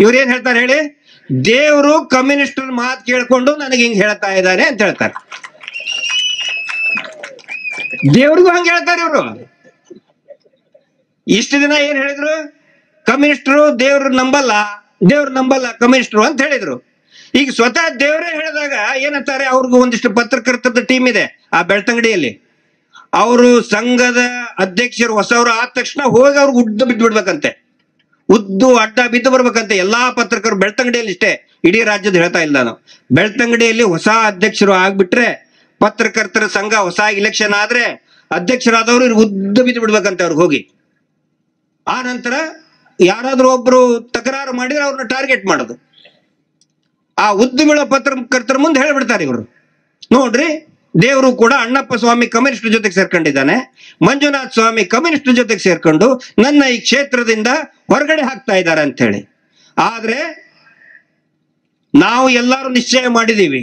ಇವ್ರೇನ್ ಹೇಳ್ತಾರೆ ಹೇಳಿ, ದೇವರು ಕಮ್ಯುನಿಸ್ಟರ್ ಮಾತು ಕೇಳ್ಕೊಂಡು ನನಗೆ ಹಿಂಗ್ ಹೇಳ್ತಾ ಇದ್ದಾನೆ ಅಂತ ಹೇಳ್ತಾರೆ. ದೇವ್ರಿಗೂ ಹಂಗ ಹೇಳ್ತಾರೆ ಇವ್ರು. ಇಷ್ಟು ದಿನ ಏನ್ ಹೇಳಿದ್ರು, ಕಮ್ಯುನಿಸ್ಟರು ದೇವ್ರು ನಂಬಲ್ಲ ಕಮ್ಯುನಿಸ್ಟರು ಅಂತ ಹೇಳಿದ್ರು. ಈಗ ಸ್ವತಃ ದೇವರೇ ಹೇಳಿದಾಗ ಏನಂತಾರೆ, ಅವ್ರಿಗೂ ಒಂದಿಷ್ಟು ಪತ್ರಕರ್ತರ ಟೀಮ್ ಇದೆ ಆ ಬೆಳ್ತಂಗಡಿಯಲ್ಲಿ. ಅವರು ಸಂಘದ ಅಧ್ಯಕ್ಷರು ಹೊಸವರು ಆದ ತಕ್ಷಣ ಹೋಗಿ ಅವ್ರಿಗೆ ಉಡ್ದು ಬಿಟ್ಬಿಡ್ಬೇಕಂತೆ. ಉದ್ದು ಅಡ್ಡ ಬಿದ್ದು ಬರ್ಬೇಕಂತ ಎಲ್ಲಾ ಪತ್ರಕರ್ತರು ಬೆಳ್ತಂಗಡಿಯಲ್ಲಿ ಇಷ್ಟೇ, ಇಡೀ ರಾಜ್ಯದ ಹೇಳ್ತಾ ಇಲ್ಲ ನಾನು. ಬೆಳ್ತಂಗಡಿಯಲ್ಲಿ ಹೊಸ ಅಧ್ಯಕ್ಷರು ಆಗ್ಬಿಟ್ರೆ, ಪತ್ರಕರ್ತರ ಸಂಘ ಹೊಸ ಇಲೆಕ್ಷನ್ ಆದ್ರೆ ಅಧ್ಯಕ್ಷರಾದವರು ಇವ್ರು ಉದ್ದು ಬಿದ್ದು ಬಿಡ್ಬೇಕಂತ ಅವ್ರಿಗೆ ಹೋಗಿ. ಆ ನಂತರ ಯಾರಾದ್ರೂ ಒಬ್ರು ತಕರಾರು ಮಾಡಿದ್ರೆ ಅವ್ರನ್ನ ಟಾರ್ಗೆಟ್ ಮಾಡೋದು. ಆ ಉದ್ದು ಬೀಳೋ ಪತ್ರಕರ್ತರ ಮುಂದೆ ಹೇಳ್ಬಿಡ್ತಾರೆ ಇವರು, ನೋಡ್ರಿ ದೇವರು ಕೂಡ ಅಣ್ಣಪ್ಪ ಸ್ವಾಮಿ ಕಮ್ಯುನಿಸ್ಟ್ ಜೊತೆಗೆ ಸೇರ್ಕೊಂಡಿದ್ದಾನೆ, ಮಂಜುನಾಥ ಸ್ವಾಮಿ ಕಮ್ಯುನಿಸ್ಟ್ ಜೊತೆಗೆ ಸೇರ್ಕೊಂಡು ನನ್ನ ಈ ಕ್ಷೇತ್ರದಿಂದ ಹೊರಗಡೆ ಹಾಕ್ತಾ ಇದ್ದಾರೆ ಅಂತ ಹೇಳಿ. ಆದ್ರೆ ನಾವು ಎಲ್ಲರೂ ನಿಶ್ಚಯ ಮಾಡಿದೀವಿ,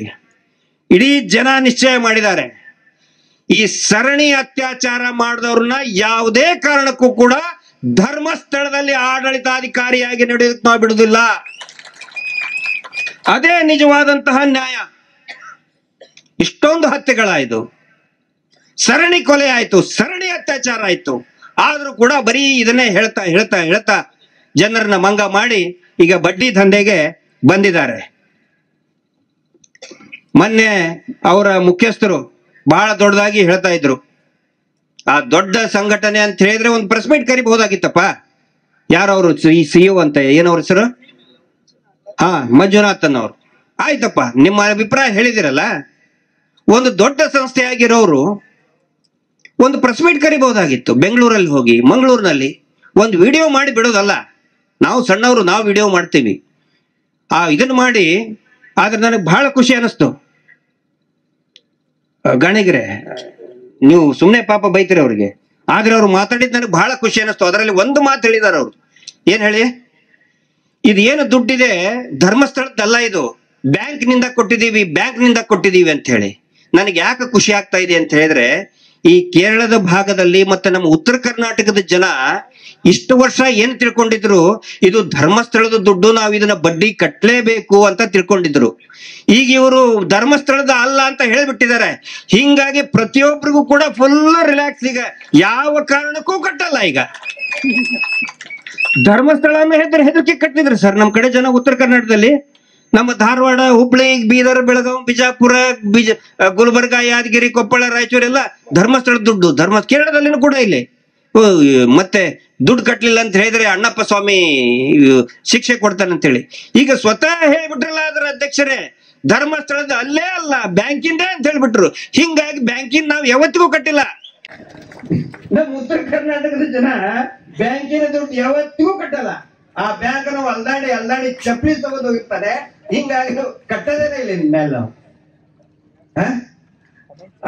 ಇಡೀ ಜನ ನಿಶ್ಚಯ ಮಾಡಿದ್ದಾರೆ, ಈ ಸರಣಿ ಅತ್ಯಾಚಾರ ಮಾಡಿದವ್ರನ್ನ ಯಾವುದೇ ಕಾರಣಕ್ಕೂ ಕೂಡ ಧರ್ಮಸ್ಥಳದಲ್ಲಿ ಆಡಳಿತಾಧಿಕಾರಿಯಾಗಿ ನಡೆಯೋದಕ್ಕೆ ನಾವು ಬಿಡುವುದಿಲ್ಲ. ಅದೇ ನಿಜವಾದಂತಹ ನ್ಯಾಯ. ಇಷ್ಟೊಂದು ಹತ್ಯೆಗಳಾಯ್ತು, ಸರಣಿ ಕೊಲೆ ಆಯ್ತು, ಸರಣಿ ಅತ್ಯಾಚಾರ ಆಯ್ತು, ಆದ್ರೂ ಕೂಡ ಬರೀ ಇದನ್ನೇ ಹೇಳ್ತಾ ಹೇಳ್ತಾ ಹೇಳ್ತಾ ಜನರನ್ನ ಮಂಗ ಮಾಡಿ ಈಗ ಬಡ್ಡಿ ದಂಧೆಗೆ ಬಂದಿದ್ದಾರೆ. ಮೊನ್ನೆ ಅವರ ಮುಖ್ಯಸ್ಥರು ಬಹಳ ದೊಡ್ಡದಾಗಿ ಹೇಳ್ತಾ ಇದ್ರು, ಆ ದೊಡ್ಡ ಸಂಘಟನೆ ಅಂತ ಹೇಳಿದ್ರೆ ಒಂದು ಪ್ರೆಸ್ ಮೀಟ್ ಕರಿಬಹುದಾಗಿತ್ತಪ್ಪ. ಯಾರವರು ಈ ಸಿಇಒ ಅಂತ ಏನವ್ರ ಹೆಸರು? ಮಂಜುನಾಥನ್ ಅವರು. ಆಯ್ತಪ್ಪ, ನಿಮ್ಮ ಅಭಿಪ್ರಾಯ ಹೇಳಿದಿರಲ್ಲ, ಒಂದು ದೊಡ್ಡ ಸಂಸ್ಥೆ ಆಗಿರೋರು ಒಂದು ಪ್ರೆಸ್ ಮೀಟ್ ಕರಿಬಹುದಾಗಿತ್ತು. ಬೆಂಗಳೂರಲ್ಲಿ ಹೋಗಿ ಮಂಗಳೂರಿನಲ್ಲಿ ಒಂದು ವಿಡಿಯೋ ಮಾಡಿ ಬಿಡೋದಲ್ಲ. ನಾವು ಸಣ್ಣವರು, ನಾವು ವಿಡಿಯೋ ಮಾಡ್ತೀವಿ, ಇದನ್ನು ಮಾಡಿ. ಆದ್ರೆ ನನಗೆ ಬಹಳ ಖುಷಿ ಅನಿಸ್ತು. ಗಾಣಿಗ್ರೆ, ನೀವು ಸುಮ್ಮನೆ ಪಾಪ ಬೈತೀರಿ ಅವ್ರಿಗೆ, ಆದ್ರೆ ಅವ್ರು ಮಾತಾಡಿದ್ ನನಗೆ ಬಹಳ ಖುಷಿ ಅನಿಸ್ತು. ಅದರಲ್ಲಿ ಒಂದು ಮಾತು ಹೇಳಿದಾರೆ ಅವ್ರು. ಏನ್ ಹೇಳಿ? ಇದು ಏನು ದುಡ್ಡಿದೆ ಧರ್ಮಸ್ಥಳದ್ದಲ್ಲ, ಇದು ಬ್ಯಾಂಕ್ ನಿಂದ ಕೊಟ್ಟಿದೀವಿ ಅಂತ ಹೇಳಿ. ನನಗೆ ಯಾಕೆ ಖುಷಿ ಆಗ್ತಾ ಇದೆ ಅಂತ ಹೇಳಿದ್ರೆ, ಈ ಕೇರಳದ ಭಾಗದಲ್ಲಿ ಮತ್ತೆ ನಮ್ಮ ಉತ್ತರ ಕರ್ನಾಟಕದ ಜನ ಇಷ್ಟು ವರ್ಷ ಏನ್ ತಿಳ್ಕೊಂಡಿದ್ರು, ಇದು ಧರ್ಮಸ್ಥಳದ ದುಡ್ಡು, ನಾವು ಇದನ್ನ ಬಡ್ಡಿ ಕಟ್ಟಲೇಬೇಕು ಅಂತ ತಿಳ್ಕೊಂಡಿದ್ರು. ಈಗ ಇವರು ಧರ್ಮಸ್ಥಳದ ಅಲ್ಲ ಅಂತ ಹೇಳಿಬಿಟ್ಟಿದ್ದಾರೆ. ಹಿಂಗಾಗಿ ಪ್ರತಿಯೊಬ್ಬರಿಗೂ ಕೂಡ ಫುಲ್ ರಿಲ್ಯಾಕ್ಸ್. ಈಗ ಯಾವ ಕಾರಣಕ್ಕೂ ಕಟ್ಟಲ್ಲ. ಈಗ ಧರ್ಮಸ್ಥಳ ಹೆದರಿಕೆ ಕಟ್ಟಿದ್ರು ಸರ್ ನಮ್ಮ ಕಡೆ ಜನ. ಉತ್ತರ ಕರ್ನಾಟಕದಲ್ಲಿ ನಮ್ಮ ಧಾರವಾಡ, ಹುಬ್ಳಿ, ಬೀದರ್, ಬೆಳಗಾವಿ, ಬಿಜಾಪುರ, ಗುಲ್ಬರ್ಗ, ಯಾದಗಿರಿ, ಕೊಪ್ಪಳ, ರಾಯಚೂರು ಎಲ್ಲ ಧರ್ಮಸ್ಥಳ ದುಡ್ಡು. ಕೇರಳದಲ್ಲಿನೂ ಕೂಡ ಇಲ್ಲಿ ಮತ್ತೆ ದುಡ್ಡು ಕಟ್ಟಲಿಲ್ಲ ಅಂತ ಹೇಳಿದ್ರೆ ಅಣ್ಣಪ್ಪ ಸ್ವಾಮಿ ಶಿಕ್ಷೆ ಕೊಡ್ತಾನೆ ಅಂತ ಹೇಳಿ ಈಗ ಸ್ವತಃ ಹೇಳ್ಬಿಟ್ರಲ್ಲ ಅದರ ಅಧ್ಯಕ್ಷರೇ, ಧರ್ಮಸ್ಥಳದ ಅಲ್ಲೇ ಅಲ್ಲ ಬ್ಯಾಂಕಿಂದೇ ಅಂತ ಹೇಳ್ಬಿಟ್ರು. ಹಿಂಗಾಗಿ ಬ್ಯಾಂಕಿನ ನಾವು ಯಾವತ್ತಿಗೂ ಕಟ್ಟಿಲ್ಲ. ನಮ್ಮ ಉತ್ತರ ಕರ್ನಾಟಕದ ಜನ ಬ್ಯಾಂಕಿನ ದುಡ್ಡು ಯಾವತ್ತಿಗೂ ಕಟ್ಟಲ್ಲ. ಆ ಬ್ಯಾಂಕ್ ನಾವು ಅಲ್ದಾಡಿ ಚಪ್ಪಲಿ ತಗೊಂಡು ಹೋಗಿರ್ತಾರೆ. ಹಿಂಗಾಗಿ ನಾವು ಕಟ್ಟದೇನೆ ಇಲ್ಲ ಇನ್ಮೇಲೆ ನಾವು.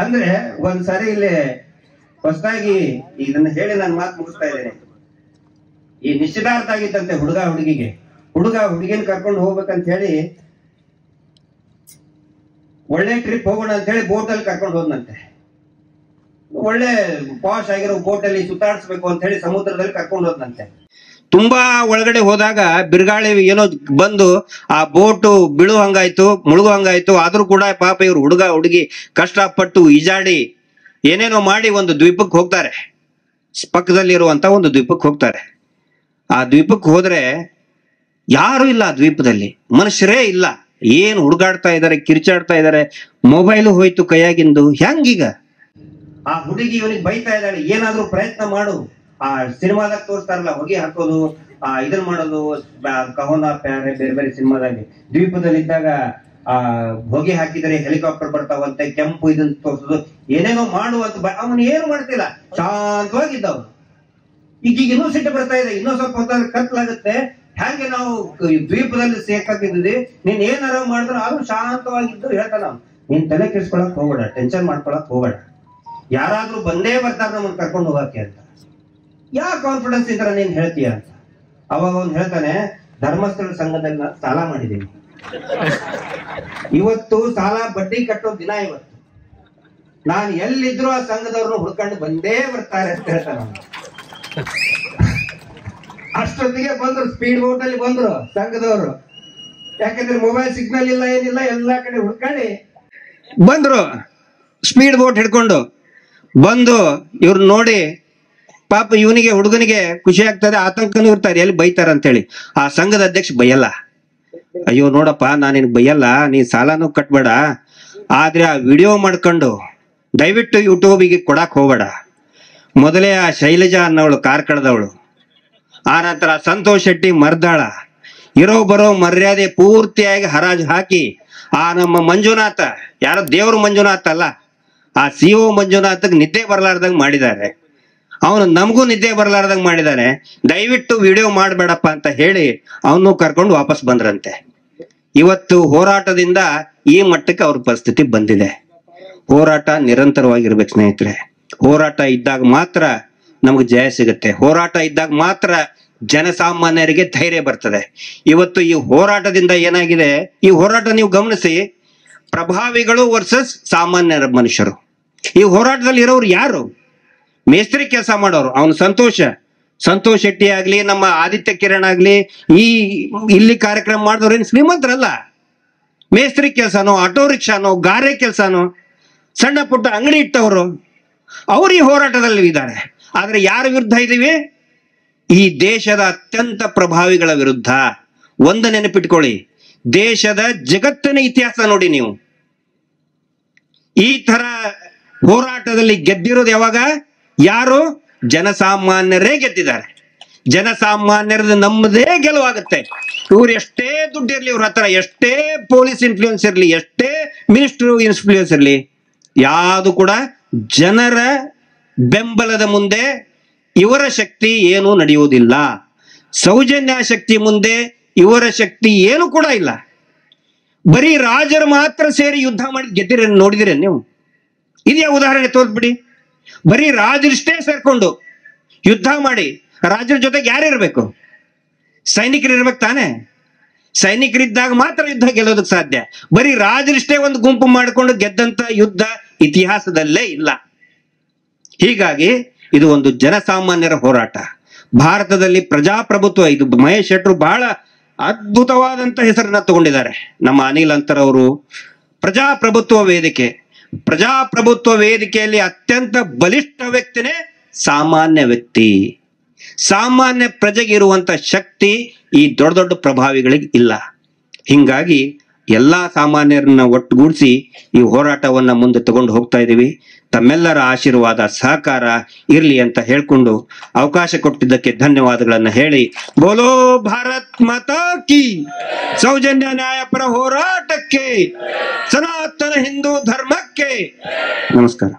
ಅಂದ್ರೆ ಒಂದ್ಸಾರಿ ಇಲ್ಲಿ ಹೊಸದಾಗಿ ಇದನ್ನ ಹೇಳಿ ನಾನು ಮಾತು ಮುಗಿಸ್ತಾ ಇದ್ದೇನೆ. ಈ ನಿಶ್ಚಿತಾರ್ಥ ಆಗಿತ್ತಂತೆ ಹುಡುಗ ಹುಡುಗಿನ ಕರ್ಕೊಂಡು ಹೋಗ್ಬೇಕಂತ ಹೇಳಿ ಒಳ್ಳೆ ಟ್ರಿಪ್ ಹೋಗೋಣ ಅಂತ ಹೇಳಿ ಬೋಟಲ್ಲಿ ಕರ್ಕೊಂಡು ಹೋದ್ನಂತೆ. ಒಳ್ಳೆ ಪಾಶ್ ಆಗಿರೋ ಬೋಟಲ್ಲಿ ಸುತ್ತಾಡಿಸ್ಬೇಕು ಅಂತ ಹೇಳಿ ಸಮುದ್ರದಲ್ಲಿ ಕರ್ಕೊಂಡು ಹೋದ್ನಂತೆ. ತುಂಬಾ ಒಳಗಡೆ ಹೋದಾಗ ಬಿರುಗಾಳಿ ಏನೋ ಬಂದು ಆ ಬೋಟು ಬೀಳುವಂಗಾಯ್ತು, ಮುಳುಗುವಂಗಾಯ್ತು. ಆದ್ರೂ ಕೂಡ ಪಾಪ ಇವ್ರು ಹುಡುಗಿ ಕಷ್ಟಪಟ್ಟು ಈಜಾಡಿ ಏನೇನೋ ಮಾಡಿ ಒಂದು ದ್ವೀಪಕ್ಕೆ ಹೋಗ್ತಾರೆ. ಪಕ್ಕದಲ್ಲಿರುವಂತ ಒಂದು ದ್ವೀಪಕ್ಕೆ ಹೋಗ್ತಾರೆ. ಆ ದ್ವೀಪಕ್ಕೆ ಹೋದ್ರೆ ಯಾರು ಇಲ್ಲ, ಆ ದ್ವೀಪದಲ್ಲಿ ಮನುಷ್ಯರೇ ಇಲ್ಲ. ಏನ್ ಹುಡುಗಾಡ್ತಾ ಇದಾರೆ, ಕಿರ್ಚಾಡ್ತಾ ಇದಾರೆ. ಮೊಬೈಲು ಹೋಯ್ತು ಕೈಯಾಗಿಂದು. ಹೆಂಗೀಗ ಆ ಹುಡುಗಿ ಇವನಿಗೆ ಬೈತಾ ಇದ್ದಾಳೆ, ಏನಾದ್ರೂ ಪ್ರಯತ್ನ ಮಾಡು. ಆ ಸಿನಿಮಾದಾಗ ತೋರಿಸ್ತಾರಲ್ಲ ಹೊಗೆ ಹಾಕೋದು, ಇದನ್ ಮಾಡೋದು, ಕಹೋನಾ ಪ್ಯಾರೆ ಬೇರೆ ಬೇರೆ ಸಿನಿಮಾದಾಗಿ ದ್ವೀಪದಲ್ಲಿ ಇದ್ದಾಗ ಹೊಗೆ ಹಾಕಿದರೆ ಹೆಲಿಕಾಪ್ಟರ್ ಬರ್ತಾವಂತೆ, ಕೆಂಪು ಇದನ್ನ ತೋರಿಸೋದು, ಏನೇನೋ ಮಾಡುವಂತ. ಅವನು ಏನು ಮಾಡ್ತಿಲ್ಲ, ಶಾಂತವಾಗಿದ್ದ ಅವನು. ಈಗ ಇನ್ನೂ ಸಿಟ್ಟು ಬರ್ತಾ ಇದೆ, ಇನ್ನೂ ಸ್ವಲ್ಪ ಹೊತ್ತಾದ್ರೆ ಕತ್ಲಾಗುತ್ತೆ. ಹಾಗೆ ನಾವು ದ್ವೀಪದಲ್ಲಿ ಸೇರ್ಕೊಂಡಿದ್ದೀವಿ, ನೀನ್ ಏನಾರ ಮಾಡಿದ್ರು ಅದು ಶಾಂತವಾಗಿದ್ದು ಹೇಳ್ತಾನ. ನೀನ್ ತಲೆ ಕೆಡ್ಸ್ಕೊಳಕ್ ಹೋಗ್ಬೇಡ, ಟೆನ್ಷನ್ ಮಾಡ್ಕೊಳಕ್ ಹೋಗ್ಬೇಡ. ಯಾರಾದ್ರೂ ಬಂದೇ ಬರ್ತಾರ ನಮ್ಮನ್ನ ಕರ್ಕೊಂಡು ಹೋಗಕ್ಕೆ ಅಂತ. ಯಾವ ಕಾನ್ಫಿಡೆನ್ಸ್ ಇದ್ರ ನೀನ್ ಹೇಳ್ತೀಯ ಅಂತ. ಅವಾಗ ಅವ್ನು ಹೇಳ್ತಾನೆ, ಧರ್ಮಸ್ಥಳ ಸಂಘದಲ್ಲಿ ನಾನು ಸಾಲ ಮಾಡಿದ್ದೀನಿ, ಇವತ್ತು ಸಾಲ ಬಡ್ಡಿ ಕಟ್ಟೋ ದಿನ ಇವತ್ತು. ನಾನು ಎಲ್ಲಿದ್ರು ಆ ಸಂಘದವ್ರನ್ನ ಹುಡ್ಕೊಂಡು ಬಂದೇ ಬರ್ತಾರೆ ಅಂತ ಹೇಳ್ತಾನ. ಅಷ್ಟೊತ್ತಿಗೆ ಬಂದ್ರು, ಸ್ಪೀಡ್ ಬೋಟ್ ಅಲ್ಲಿ ಬಂದ್ರು ಸಂಘದವರು. ಯಾಕಂದ್ರೆ ಮೊಬೈಲ್ ಸಿಗ್ನಲ್ ಇಲ್ಲ, ಏನಿಲ್ಲ, ಎಲ್ಲಾ ಕಡೆ ಹುಡ್ಕೊಂಡು ಬಂದ್ರು. ಸ್ಪೀಡ್ ಬೋಟ್ ಹಿಡ್ಕೊಂಡು ಬಂದು ಇವ್ರು ನೋಡಿ ಪಾಪ ಇವನಿಗೆ ಹುಡುಗನಿಗೆ ಖುಷಿ ಆಗ್ತದೆ, ಆತಂಕನೂ ಇರ್ತಾರೆ, ಎಲ್ಲಿ ಬೈತಾರ ಅಂತ ಹೇಳಿ. ಆ ಸಂಘದ ಅಧ್ಯಕ್ಷ ಬೈಯಲ್ಲ. ಅಯ್ಯೋ ನೋಡಪ್ಪ, ನಾನಿನ್ ಬೈಯಲ್ಲ, ನೀ ಸಾಲನೂ ಕಟ್ಬೇಡ, ಆದ್ರೆ ಆ ವಿಡಿಯೋ ಮಾಡ್ಕೊಂಡು ದಯವಿಟ್ಟು ಯೂಟ್ಯೂಬಿಗೆ ಕೊಡಾಕ್ ಹೋಗ್ಬೇಡ. ಮೊದಲೇ ಆ ಶೈಲಜಾ ಅನ್ನೋಳು ಕಾರ್ ಕಳೆದವಳು, ಆ ನಂತರ ಸಂತೋಷ್ ಶೆಟ್ಟಿ ಮರ್ದಾಳ ಇರೋ ಬರೋ ಮರ್ಯಾದೆ ಪೂರ್ತಿಯಾಗಿ ಹರಾಜು ಹಾಕಿ ಆ ನಮ್ಮ ಮಂಜುನಾಥ, ಯಾರೋ ದೇವರು ಮಂಜುನಾಥ ಅಲ್ಲ, ಆ CO ಮಂಜುನಾಥಗ್ ನಿದ್ದೆ ಬರಲಾರ್ದಂಗ್ ಮಾಡಿದ್ದಾರೆ. ಅವನು ನಮಗೂ ನಿದ್ದೆ ಬರಲಾರ್ದಂಗ್ ಮಾಡಿದ್ದಾನೆ. ದಯವಿಟ್ಟು ವಿಡಿಯೋ ಮಾಡಬೇಡಪ್ಪ ಅಂತ ಹೇಳಿ ಅವನು ಕರ್ಕೊಂಡು ವಾಪಸ್ ಬಂದ್ರಂತೆ. ಇವತ್ತು ಹೋರಾಟದಿಂದ ಈ ಮಟ್ಟಕ್ಕೆ ಅವ್ರ ಪರಿಸ್ಥಿತಿ ಬಂದಿದೆ. ಹೋರಾಟ ನಿರಂತರವಾಗಿರ್ಬೇಕು ಸ್ನೇಹಿತರೆ. ಹೋರಾಟ ಇದ್ದಾಗ ಮಾತ್ರ ನಮ್ಗೆ ಜಯ ಸಿಗುತ್ತೆ. ಹೋರಾಟ ಇದ್ದಾಗ ಮಾತ್ರ ಜನಸಾಮಾನ್ಯರಿಗೆ ಧೈರ್ಯ ಬರ್ತದೆ. ಇವತ್ತು ಈ ಹೋರಾಟದಿಂದ ಏನಾಗಿದೆ, ಈ ಹೋರಾಟ ನೀವು ಗಮನಿಸಿ, ಪ್ರಭಾವಿಗಳು ವರ್ಸಸ್ ಸಾಮಾನ್ಯ ಮನುಷ್ಯರು. ಈ ಹೋರಾಟದಲ್ಲಿ ಇರೋರು ಯಾರು? ಮೇಸ್ತ್ರಿ ಕೆಲಸ ಮಾಡೋರು. ಅವನು ಸಂತೋಷ್ ಶೆಟ್ಟಿ ಆಗ್ಲಿ, ನಮ್ಮ ಆದಿತ್ಯ ಕಿರಣ್ ಆಗ್ಲಿ, ಇಲ್ಲಿ ಕಾರ್ಯಕ್ರಮ ಮಾಡಿದವ್ರು ಏನು ಶ್ರೀಮಂತರಲ್ಲ. ಮೇಸ್ತ್ರಿ ಕೆಲಸನೋ, ಆಟೋ ರಿಕ್ಷಾನೋ, ಗಾರೆ ಕೆಲಸನೋ, ಸಣ್ಣ ಪುಟ್ಟ ಅಂಗಡಿ ಇಟ್ಟವರು, ಅವ್ರು ಈ ಹೋರಾಟದಲ್ಲಿ ಇದ್ದಾರೆ. ಆದ್ರೆ ಯಾರ ವಿರುದ್ಧ ಇದೀವಿ? ಈ ದೇಶದ ಅತ್ಯಂತ ಪ್ರಭಾವಿಗಳ ವಿರುದ್ಧ. ಒಂದು ನೆನಪಿಟ್ಕೊಳ್ಳಿ, ದೇಶದ ಜಗತ್ತಿನ ಇತಿಹಾಸ ನೋಡಿ ನೀವು. ಈ ತರ ಹೋರಾಟದಲ್ಲಿ ಗೆದ್ದಿರೋದು ಯಾವಾಗ? ಯಾರು? ಜನಸಾಮಾನ್ಯರೇ ಗೆದ್ದಿದ್ದಾರೆ. ಜನಸಾಮಾನ್ಯರದ ನಮ್ಮದೇ ಗೆಲುವಾಗುತ್ತೆ. ಇವ್ರು ಎಷ್ಟೇ ದುಡ್ಡಿರ್ಲಿ, ಇವ್ರ ಹತ್ರ ಎಷ್ಟೇ ಪೊಲೀಸ್ ಇನ್ಫ್ಲೂಯೆನ್ಸ್ ಇರ್ಲಿ, ಎಷ್ಟೇ ಮಿನಿಸ್ಟರ್ ಇನ್ಫ್ಲೂಯೆನ್ಸ್ ಇರ್ಲಿ, ಯಾವುದು ಕೂಡ ಜನರ ಬೆಂಬಲದ ಮುಂದೆ ಇವರ ಶಕ್ತಿ ಏನು ನಡೆಯುವುದಿಲ್ಲ. ಸೌಜನ್ಯ ಶಕ್ತಿ ಮುಂದೆ ಇವರ ಶಕ್ತಿ ಏನು ಕೂಡ ಇಲ್ಲ. ಬರೀ ರಾಜರು ಮಾತ್ರ ಸೇರಿ ಯುದ್ಧ ಮಾಡಿ ಗೆದ್ದಿರ ನೋಡಿದಿರ ನೀವು? ಇದೆಯಾ ಉದಾಹರಣೆ ತೋರ್ಸ್ಬಿಡಿ. ಬರೀ ರಾಜರಿಷ್ಟೇ ಸೇರ್ಕೊಂಡು ಯುದ್ಧ ಮಾಡಿ, ರಾಜರ ಜೊತೆಗೆ ಯಾರಿರ್ಬೇಕು? ಸೈನಿಕರು ಇರ್ಬೇಕು ತಾನೆ. ಸೈನಿಕರಿದ್ದಾಗ ಮಾತ್ರ ಯುದ್ಧ ಗೆಲ್ಲೋದಕ್ಕೆ ಸಾಧ್ಯ. ಬರೀ ರಾಜರಿಷ್ಟೇ ಒಂದು ಗುಂಪು ಮಾಡಿಕೊಂಡು ಗೆದ್ದಂತ ಯುದ್ಧ ಇತಿಹಾಸದಲ್ಲೇ ಇಲ್ಲ. ಹೀಗಾಗಿ ಇದು ಒಂದು ಜನಸಾಮಾನ್ಯರ ಹೋರಾಟ. ಭಾರತದಲ್ಲಿ ಪ್ರಜಾಪ್ರಭುತ್ವ, ಇದು ಮಹೇಶ್ ಶೆಟ್ರು ಬಹಳ ಅದ್ಭುತವಾದಂತ ಹೆಸರನ್ನ ತಗೊಂಡಿದ್ದಾರೆ. ನಮ್ಮ ಅನಿಲ್ ಅಂತರ್ ಅವರು ಪ್ರಜಾಪ್ರಭುತ್ವ ವೇದಿಕೆಯಲ್ಲಿ ಅತ್ಯಂತ ಬಲಿಷ್ಠ ವ್ಯಕ್ತಿನೇ ಸಾಮಾನ್ಯ ವ್ಯಕ್ತಿ. ಸಾಮಾನ್ಯ ಪ್ರಜೆಗೆ ಇರುವಂತ ಶಕ್ತಿ ಈ ದೊಡ್ಡ ದೊಡ್ಡ ಪ್ರಭಾವಿಗಳಿಗೆ ಇಲ್ಲ. ಹಿಂಗಾಗಿ ಎಲ್ಲಾ ಸಾಮಾನ್ಯರನ್ನ ಒಟ್ಟುಗೂಡಿಸಿ ಈ ಹೋರಾಟವನ್ನ ಮುಂದೆ ತಗೊಂಡು ಹೋಗ್ತಾ ಇದೀವಿ. ತಮ್ಮೆಲ್ಲರ ಆಶೀರ್ವಾದ ಸಹಕಾರ ಇರ್ಲಿ ಅಂತ ಹೇಳ್ಕೊಂಡು ಅವಕಾಶ ಕೊಟ್ಟಿದ್ದಕ್ಕೆ ಧನ್ಯವಾದಗಳನ್ನ ಹೇಳಿ, ಬೋಲೋ ಭಾರತ್ ಮಾತಾ ಕಿ, ಸೌಜನ್ಯ ನ್ಯಾಯಪರ ಹೋರಾಟಕ್ಕೆ, ಸನಾತನ ಹಿಂದೂ ಧರ್ಮಕ್ಕೆ ನಮಸ್ಕಾರ.